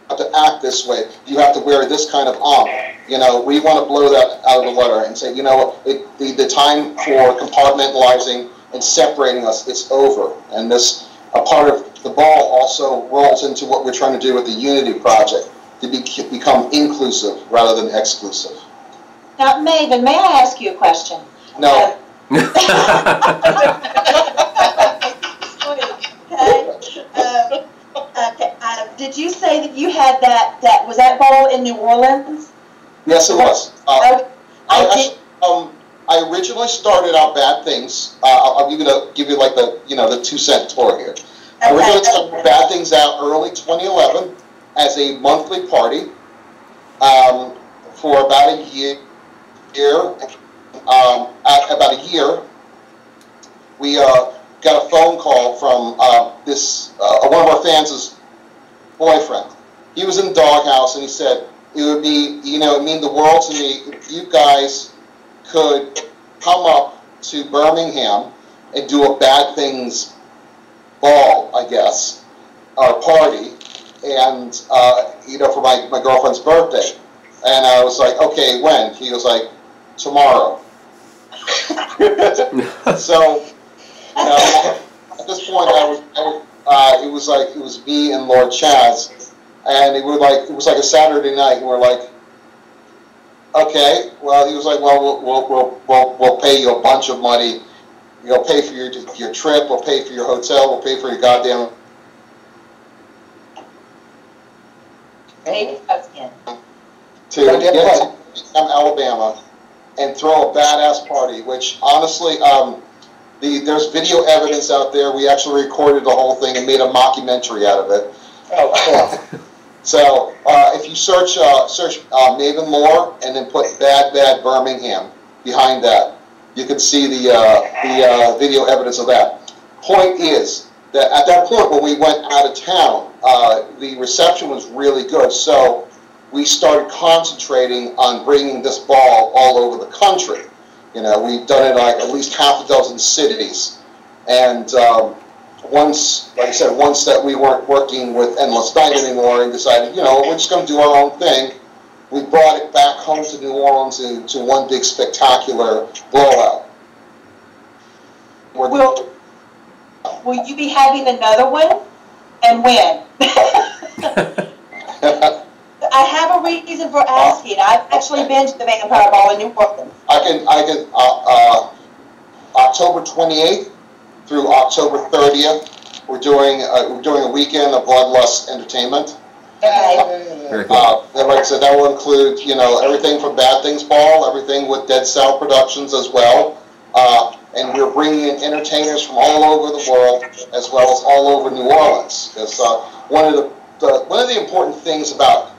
Have to act this way. You have to wear this kind of armor. You know, we want to blow that out of the water and say, you know, the time for compartmentalizing and separating us, it's over. And this, a part of the ball also rolls into what we're trying to do with the Unity Project, to become inclusive rather than exclusive. Now, Maven, may I ask you a question? No. Did you say that you had was that ball in New Orleans? Yes, it was. I originally started out Bad Things. I'll give you like the 2-cent tour here. I originally started Bad Things out early 2011 as a monthly party for about a year. About a year, we got a phone call from one of our fans' boyfriend. He was in the doghouse, and he said, it would be, it mean the world to me if you guys could come up to Birmingham and do a Bad Things ball, I guess, or party, and, for my girlfriend's birthday. And I was like, okay, when? He was like, tomorrow. So, at this point, it was me and Lord Chaz, and it was like a Saturday night, and we're like, okay. Well, he was like, well, we'll pay you a bunch of money. We'll pay for your trip. We'll pay for your hotel. We'll pay for your goddamn. To get to Alabama and throw a badass party, which honestly, there's video evidence out there. We actually recorded the whole thing and made a mockumentary out of it. Oh, cool. So if you search Maven Lore and then put Bad Birmingham behind that, you can see the video evidence of that. Point is that at that point when we went out of town, the reception was really good. So we started concentrating on bringing this ball all over the country. You know, we've done it like at least half a dozen cities. And once, like I said, once that we weren't working with Endless Night anymore and decided, you know, we're just going to do our own thing, we brought it back home to New Orleans into one big spectacular blowout. Will you be having another one? And when? I have a reason for asking. I've actually been to the Vampire Ball in New Orleans. I can October 28th through October 30th, we're doing a weekend of Bloodlust entertainment. Okay. Very cool. And like I said, that will include, you know, everything from Bad Things Ball, everything with Dead South Productions as well. And we're bringing in entertainers from all over the world, as well as all over New Orleans. Because one of the important things about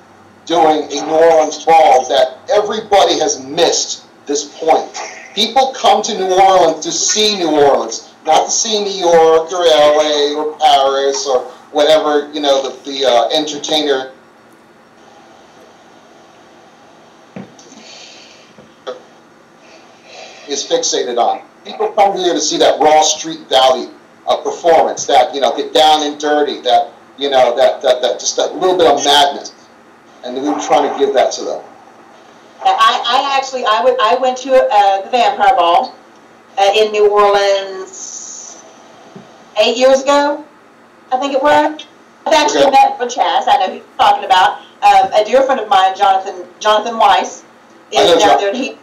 doing a New Orleans ball is that everybody has missed this point. People come to New Orleans to see New Orleans, not to see New York or LA or Paris or whatever, you know, the entertainer is fixated on. People come here to see that raw street value of performance, that, you know, get down and dirty, that, you know, that just that little bit of madness. And we were trying to give that to them. I went to the Vampire Ball in New Orleans 8 years ago, I think it was. I've actually met with Chaz. I know who you're talking about. A dear friend of mine, Jonathan Weiss, is down there, and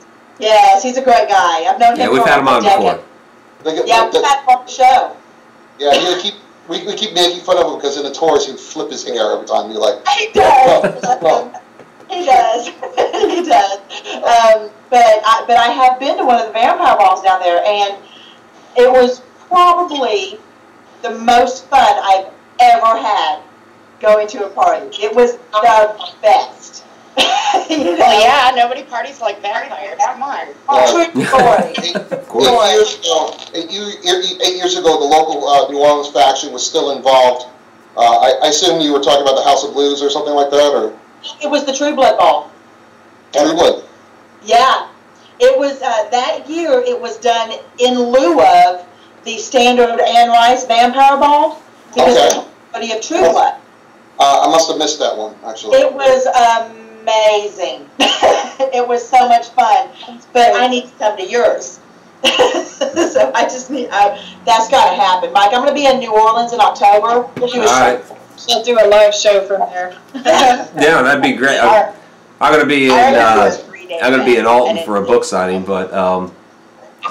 he's a great guy. I've known him. Yeah, we've had him on before. We've had him on the show. Yeah, we keep making fun of him because in the tours he'd flip his hair every time. You're like, he does. no. He does. He does. But I have been to one of the Vampire Balls down there, and it was probably the most fun I've ever had going to a party. It was the best. You know? Well, yeah, nobody parties like vampires. Come on. True story. 8 years ago, the local New Orleans faction was still involved. I assume you were talking about the House of Blues or something like that, or? It was the True Blood Ball. True Blood. Yeah. It was, that year, it was done in lieu of the standard Anne Rice Vampire Ball. Because of the True Blood. I must have missed that one, actually. It was amazing. It was so much fun. But I need to come to yours. So I just need, that's got to happen. Mike, I'm going to be in New Orleans in October. We'll do a show. We'll do a live show from there. Yeah, that'd be great. I'm going to be in Alton for a book signing, but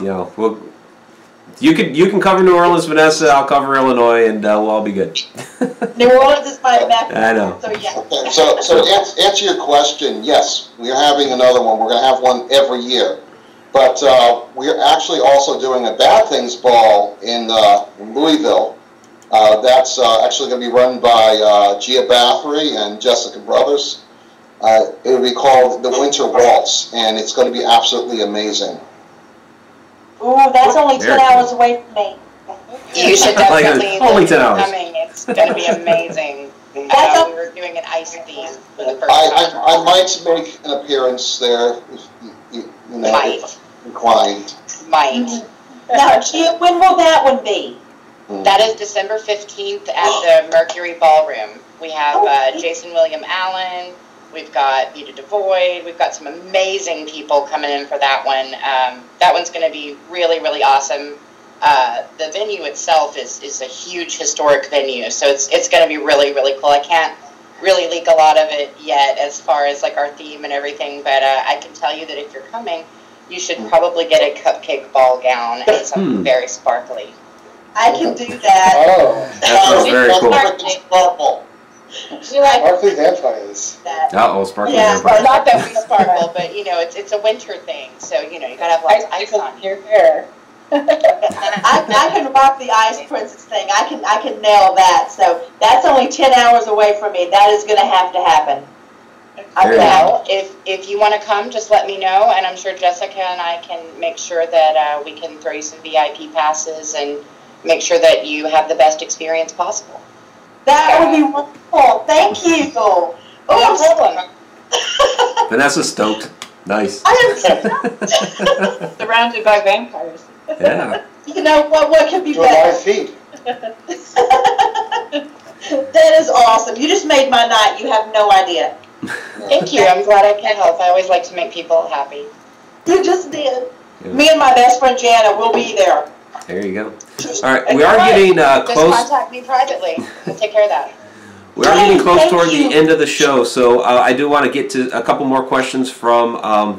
you know, you can cover New Orleans, Vanessa. I'll cover Illinois, and we'll all be good. New Orleans is my mecca. I know. So yeah. Okay, so to answer your question, yes, we're having another one. We're going to have one every year, but we're actually also doing a Bad Things Ball in Louisville. That's actually going to be run by Gia Bathory and Jessica Brothers. It will be called the Winter Waltz, and it's going to be absolutely amazing. Ooh, that's only 10 hours away from me. You should definitely only 10 hours. Coming. It's going to be amazing. We were doing an ice theme for the first time. I might make an appearance there, if you know, Might. Inclined. Might. Now, Gia, when will that one be? That is December 15th at the Mercury Ballroom. We have Jason William Allen. We've got Vita Devoid. We've got some amazing people coming in for that one. That one's going to be really, really awesome. The venue itself is a huge historic venue, so it's going to be really, really cool. I can't really leak a lot of it yet as far as like our theme and everything, but I can tell you that if you're coming, you should probably get a cupcake ball gown and something very sparkly. I can do that. Oh. That sounds very cool. Sparkle. Sparkly vampires. Uh-oh, sparkly Yeah, vampire. not that we sparkle, but you know, it's a winter thing, so you know, you gotta have lots of ice on your hair. I can rock the Ice Princess thing. I can nail that. So that's only 10 hours away from me. That is going to happen. Well, if you want to come, just let me know, and I'm sure Jessica and I can make sure that we can throw you some VIP passes and make sure that you have the best experience possible. That would be wonderful. Thank you. No problem. Vanessa's stoked. Nice. I am Surrounded by vampires. Yeah. You know what could be Do a better? live feed. That is awesome. You just made my night. You have no idea. Thank you. I'm glad I can help. I always like to make people happy. You just did. Yeah. Me and my best friend Jana will be there. There you go. All right, we are getting Just close. contact me privately. We'll take care of that. We are getting close Thank toward you. the end of the show, so I do want to get to a couple more questions from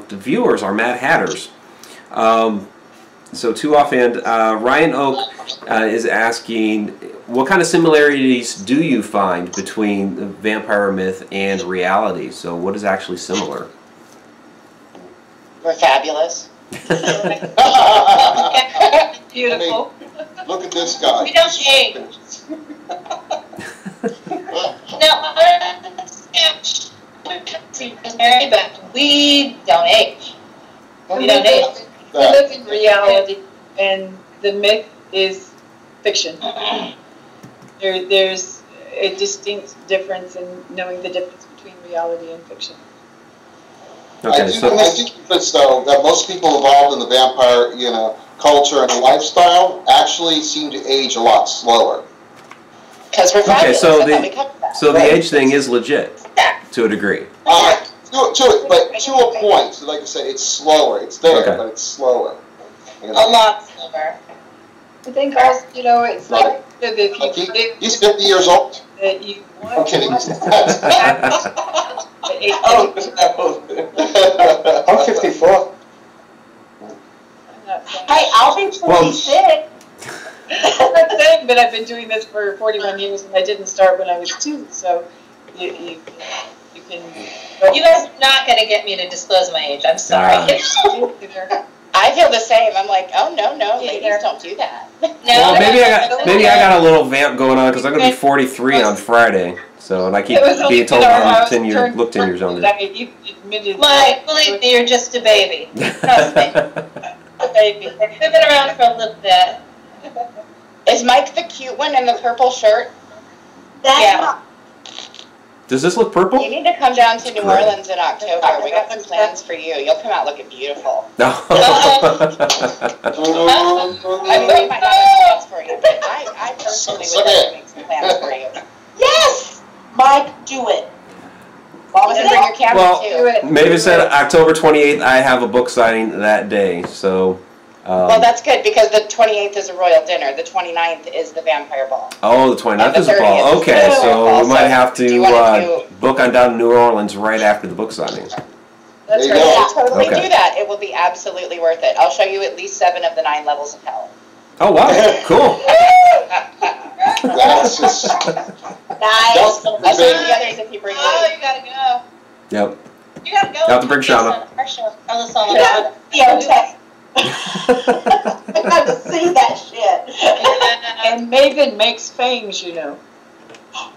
the viewers, our Mad Hatters. So too offhand, Ryan Oak is asking, what kind of similarities do you find between the vampire myth and reality? So what is actually similar? We're fabulous. Beautiful. I mean, look at this guy. We don't age. Now, I understand Rosemary, but we don't age. We don't age. We live in reality, and the myth is fiction. There's a distinct difference in knowing the difference between reality and fiction. Okay, I do think this, though, that most people involved in the vampire, culture and lifestyle actually seem to age a lot slower. Because we're fabulous. so I thought we covered that. the age thing is legit to a degree. But to a point. So like I said, it's slower. It's there, Okay. but it's slower. A lot slower. I think also, it's like if you Like he's 50 years old. that you want I'm kidding. I'm 54. Hey, I'll be 46. I'm not saying, but I've been doing this for 41 years, and I didn't start when I was 2, so you can... You guys are not going to get me to disclose my age. I'm sorry. I feel the same. I'm like, oh, no, ladies, don't do that. No, Well, maybe I got a little vamp going on because I'm going to be 43 on Friday. So, and I keep being told I'm 10 years younger. Mike, believe me, you're just a baby. Trust me. A baby. We've been around for a little bit. Is Mike the cute one in the purple shirt? Yeah. Does this look purple? You need to come down to New Orleans in October. We got some plans for you. You'll come out looking beautiful. No. I mean, we might not have plans for you, but I personally would like to make some plans for you. Yes! Mike, do it. Well, bring your camera too. Maven said October 28th, I have a book signing that day. So. Well, that's good because the 28th is a royal dinner. The 29th is the vampire ball. Oh, the 29th is the ball. Okay, so we might have to book on down to New Orleans right after the book signing. That's right. Totally do that. It will be absolutely worth it. I'll show you at least 7 of the 9 levels of hell. Oh, wow. Cool. That's just... Nice. I'll show you the others if you bring me. Oh, you gotta go. Yep. You gotta go. You have to bring Shana. I got to see that shit. And Maven makes fangs, Ooh,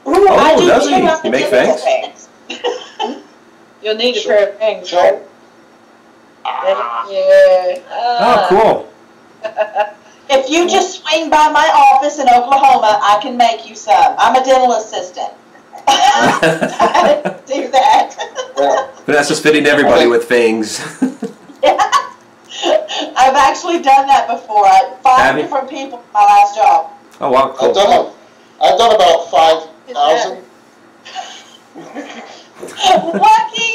Oh, does he? You make fangs? You'll need a pair of fangs, Sure. right? Yeah. Oh, cool. If you just swing by my office in Oklahoma, I can make you some. I'm a dental assistant. I do that. Vanessa's fitting everybody with fangs. I've actually done that before. 5 different people in my last job. Oh, wow, cool. I've done about 5,000. Lucky!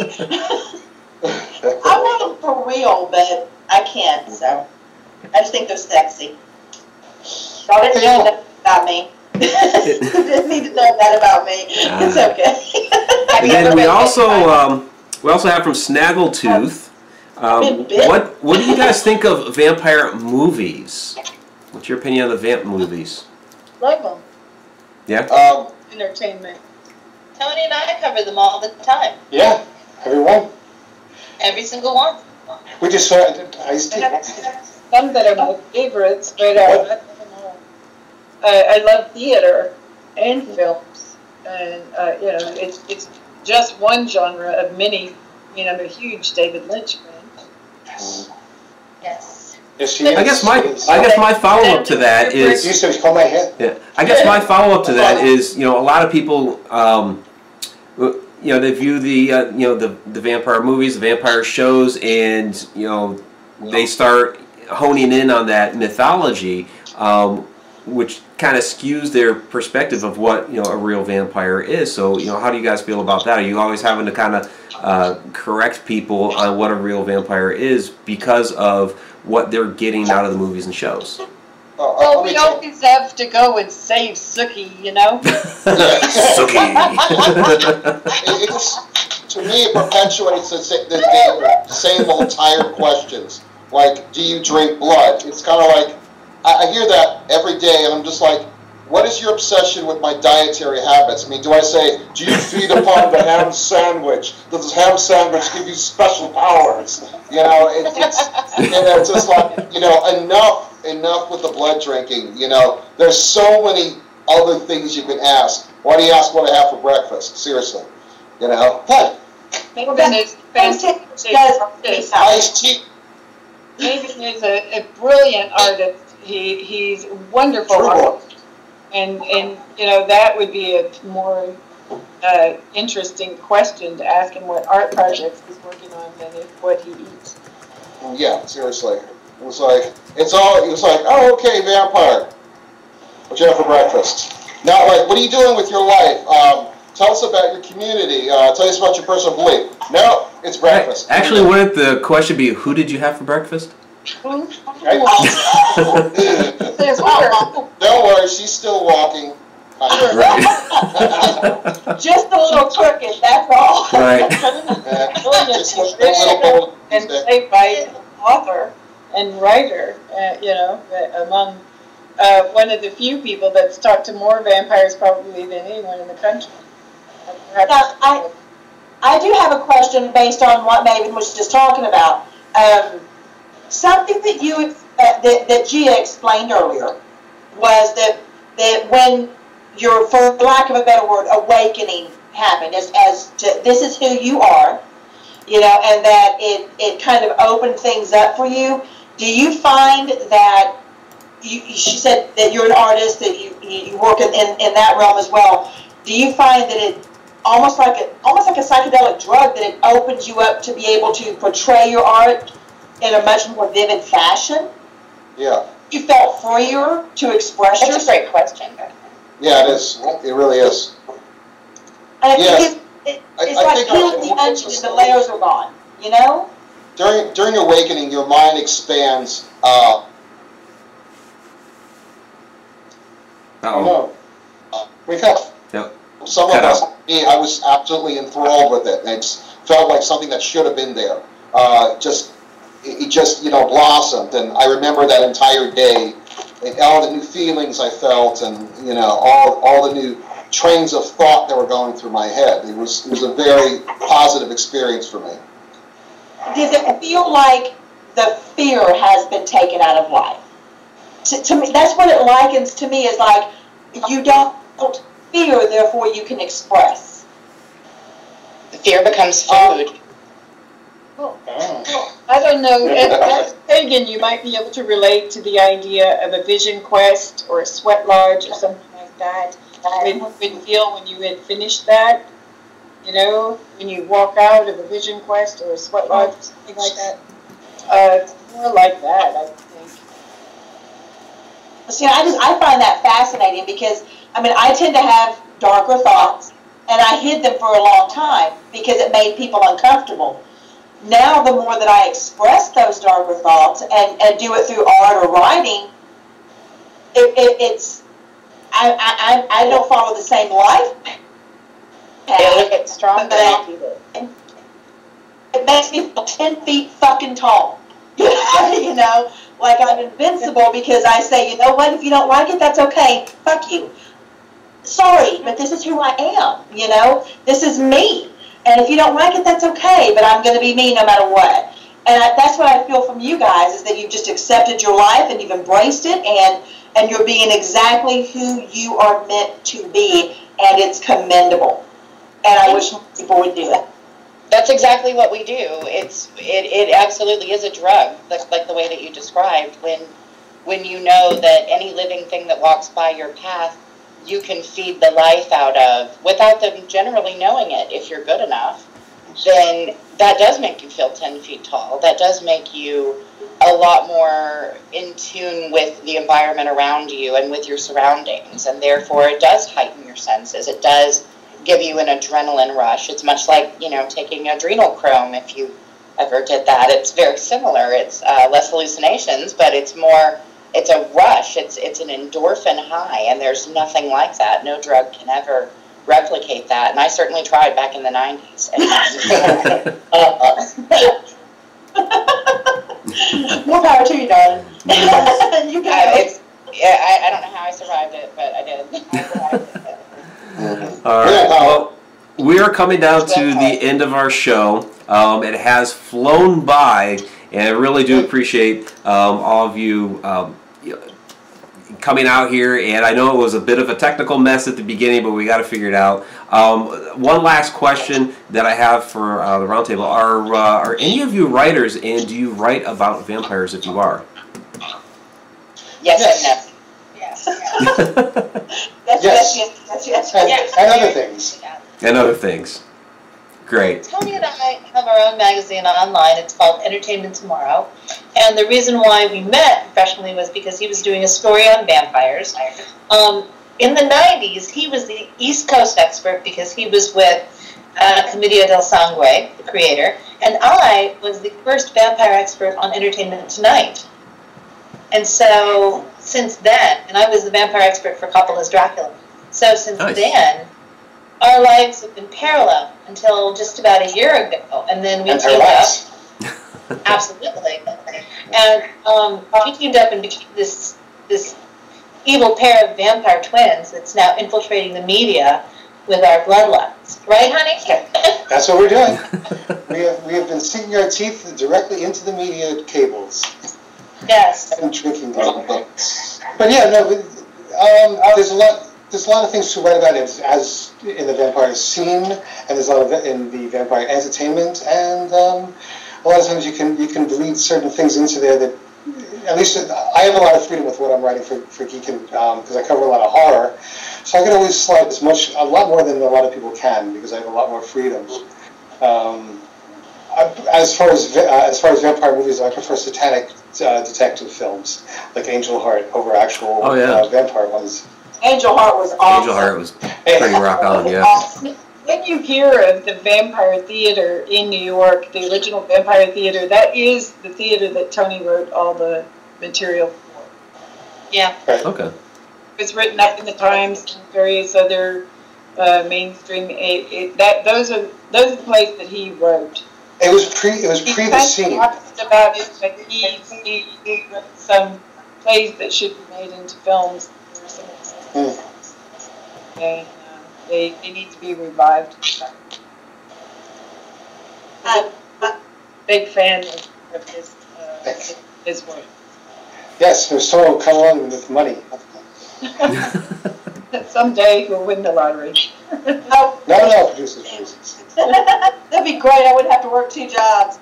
I want them for real, but I can't, so. I just think they're sexy. Y'all didn't know that about me. You didn't need to know that about me. It's okay. And then we also have from Snaggletooth. What do you guys think of vampire movies? What's your opinion on the vamp movies? Love them. Yeah? Entertainment. Tony and I cover them all the time. Yeah, everyone. Every single one. We just saw it at Ice-T. Some that are my favorites, but I love them all. I love theater and films, and it's just one genre of many. I'm a huge David Lynch fan. Yes. Yes, she I guess my follow up to that is. You said call my head. Yeah. I guess my follow up to that is a lot of people they view the the vampire movies, the vampire shows, and they start honing in on that mythology, which kind of skews their perspective of what a real vampire is. So how do you guys feel about that? Are you always having to kind of correct people on what a real vampire is because of what they're getting out of the movies and shows? Well, we always have to go and save Sookie, Sookie. To me, it perpetuates the same old tired questions. Like, do you drink blood? It's kind of like, I hear that every day, and I'm just like, what is your obsession with my dietary habits? I mean, do I say, do you feed upon the ham sandwich? Does the ham sandwich give you special powers? It's just like, enough with the blood drinking. There's so many other things you can ask. Why do you ask what I have for breakfast? Seriously, What? Maven is fantastic. Iced tea. Maven is a brilliant artist. He's wonderful artist. And that would be a more interesting question to ask him what art projects he's working on than what he eats. Yeah, seriously. It was like, oh, okay, vampire. What you have for breakfast? Not like, what are you doing with your life? Tell us about your community. Tell us about your personal belief. No, it's breakfast. Actually, wouldn't the question be, who did you have for breakfast? Don't worry, she's still walking. Right. Just a little crooked, that's all. Right. And played by author and writer, among one of the few people that's talked to more vampires probably than anyone in the country. Now, I do have a question based on what Maven was just talking about. Something that that Gia explained earlier was that when your, for lack of a better word, awakening happened, as to, this is who you are, and that it kind of opened things up for you. Do you find that she said that you're an artist, that you work in that realm as well? Do you find that it almost like a psychedelic drug, that it opens you up to be able to portray your art in a much more vivid fashion? Yeah. You felt freer to express yourself? That's a great question. Yeah, it is. It really is. And it's like peeling the onion and the layers are gone, During awakening, your mind expands. Wake up. Yep. Some of us, me, I was absolutely enthralled with it. It felt like something that should have been there. It just blossomed, and I remember that entire day, and all the new feelings I felt, and all the new trains of thought that were going through my head. It was a very positive experience for me. Does it feel like the fear has been taken out of life? To me, that's what it likens to me, is like, you don't fear, therefore you can express. The fear becomes food. I don't know. As pagan, you might be able to relate to the idea of a vision quest or a sweat lodge or something like that. When you had finished that, when you walk out of a vision quest or a sweat lodge or something like that. It's more like that, I think. See, I find that fascinating because, I tend to have darker thoughts, and I hid them for a long time because it made people uncomfortable. Now, the more that I express those darker thoughts and do it through art or writing, I don't follow the same life path. It's strong, but it makes me feel 10 feet fucking tall. Like I'm invincible because I say, you know what, if you don't like it, that's okay. Fuck you. Sorry, but this is who I am, This is me. And if you don't like it, that's okay, but I'm going to be me no matter what. And that's what I feel from you guys, is that you've just accepted your life and you've embraced it, and you're being exactly who you are meant to be, and it's commendable. And I wish more people would do it. That's exactly what we do. It absolutely is a drug, like the way that you described, when you know that any living thing that walks by your path you can feed the life out of without them generally knowing it. If you're good enough, then that does make you feel 10 feet tall. That does make you a lot more in tune with the environment around you and with your surroundings, and therefore it does heighten your senses. It does give you an adrenaline rush. It's much like, you know, taking adrenochrome, if you ever did that. It's very similar. It's less hallucinations, but it's more, it's a rush. It's an endorphin high, and there's nothing like that. No drug can ever replicate that, and I certainly tried back in the 90s. More power to you, darling. You got it. Yeah, I don't know how I survived it, but I did. I survived it. All right. Well, we are coming down to the end of our show. It has flown by, and I really do appreciate all of you coming out here. And I know it was a bit of a technical mess at the beginning, but we got to figure it out. One last question that I have for the roundtable: are any of you writers, and do you write about vampires if you are? Yes. And no. Yes. And other things. And other things. Great. Tony and I have our own magazine online. It's called Entertainment Tomorrow. And the reason why we met professionally was because he was doing a story on vampires. In the 90s, he was the East Coast expert because he was with Commedia del Sangue, the creator. And I was the first vampire expert on Entertainment Tonight. And so, since then, and I was the vampire expert for Coppola's Dracula. So, since then, our lives have been parallel until just about a year ago. And then we teamed up. Absolutely. And we teamed up and became this evil pair of vampire twins that's now infiltrating the media with our bloodlines. Right, honey? That's what we're doing. We have been sinking our teeth directly into the media cables. Yes. And drinking them. But yeah, no, there's a lot of things to write about as in the vampire scene, and there's a lot of in the vampire entertainment, and a lot of times you can bleed certain things into there that, at least I have a lot of freedom with what I'm writing for Geekin, because I cover a lot of horror, so I can always slide a lot more than a lot of people can, because I have a lot more freedom. As far as vampire movies, I prefer satanic detective films like Angel Heart over actual vampire ones. Angel Heart was awesome. Angel Heart was pretty rock on, yeah. When you hear of the Vampire Theater in New York, the original Vampire Theater, that is the theater that Tony wrote all the material for. Yeah. Right. Okay. It was written up in the Times and various other mainstream. Those are the plays that he wrote. It was pre the scene. About it, but he wrote some plays that should be made into films. They need to be revived. Big fan of his work. Yes, there's someone will come along with money. Someday he'll win the lottery. No, producers. That'd be great. I wouldn't have to work 2 jobs.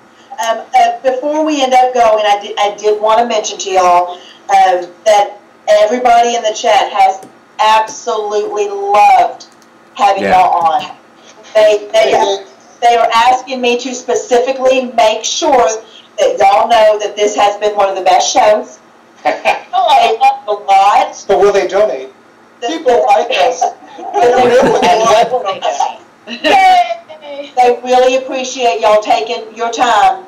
Before we end up going, I did want to mention to y'all that everybody in the chat has absolutely loved having y'all on. They are asking me to specifically make sure that y'all know that this has been one of the best shows. They love a lot. But will they donate? People like us. They really appreciate y'all taking your time,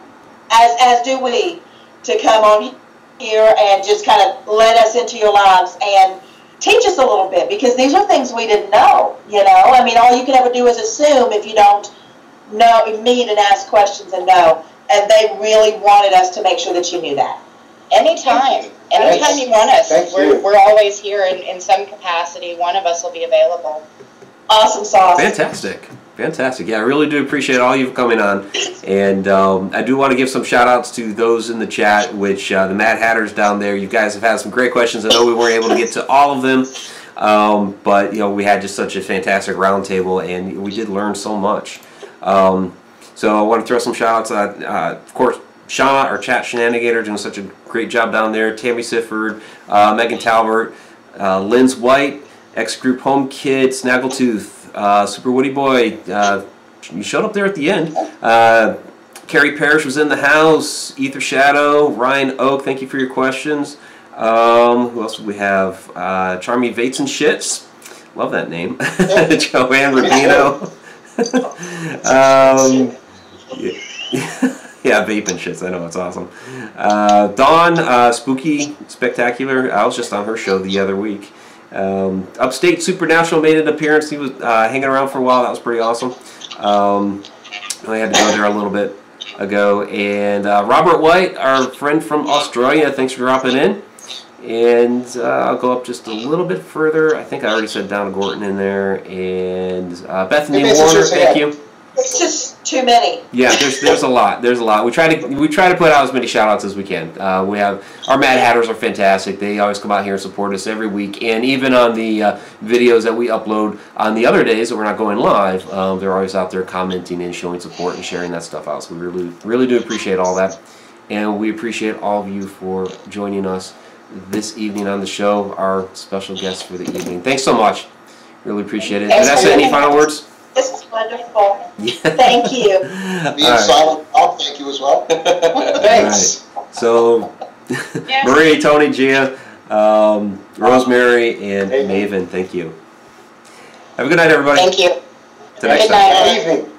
as do we, to come on here and just kind of let us into your lives and teach us a little bit, because these are things we didn't know, you know? I mean, all you can ever do is assume if you don't know, meet and ask questions and know. And they really wanted us to make sure that you knew that. Anytime you want us, we're always here in some capacity. One of us will be available. Awesome sauce. Fantastic. Yeah, I really do appreciate all you coming on. And I do want to give some shout outs to those in the chat, which the Mad Hatters down there. You guys have had some great questions. I know we weren't able to get to all of them, but you know, we had just such a fantastic roundtable, and we did learn so much. So I want to throw some shout outs. Of course, Shana, our chat Shananigator, doing such a great job down there. Tammy Sifford, Megan Talbert, Lynn's White, X Group Home Kid, Snaggletooth, Super Woody Boy. You showed up there at the end. Carrie Parrish was in the house. Ether Shadow, Ryan Oak. Thank you for your questions. Who else do we have? Charmy Vates and Shits. Love that name. Joanne Rubino. Yeah, vape and shits. I know, it's awesome. Dawn, Spooky Spectacular. I was just on her show the other week. Upstate Supernatural made an appearance. He was hanging around for a while. That was pretty awesome. I had to go there a little bit ago. And Robert White, our friend from Australia, thanks for dropping in. And I'll go up just a little bit further. I think I already said Donna Gorton in there. And Bethany Warner, thank you. It's just too many. Yeah, there's a lot. There's a lot. We try to put out as many shout outs as we can. We have our Mad Hatters are fantastic. They always come out here and support us every week. And even on the videos that we upload on the other days that we're not going live, they're always out there commenting and showing support and sharing that stuff out. So we really do appreciate all that. And we appreciate all of you for joining us this evening on the show, our special guest for the evening. Thanks so much. Really appreciate it. Vanessa, any final words? This is wonderful. Thank you. Me and Silent Bob, thank you as well. Thanks. Right. So, Marie, Tony, Gia, Rosemary, and Maven, thank you. Have a good night, everybody. Thank you. Till next Good night. time. Good evening.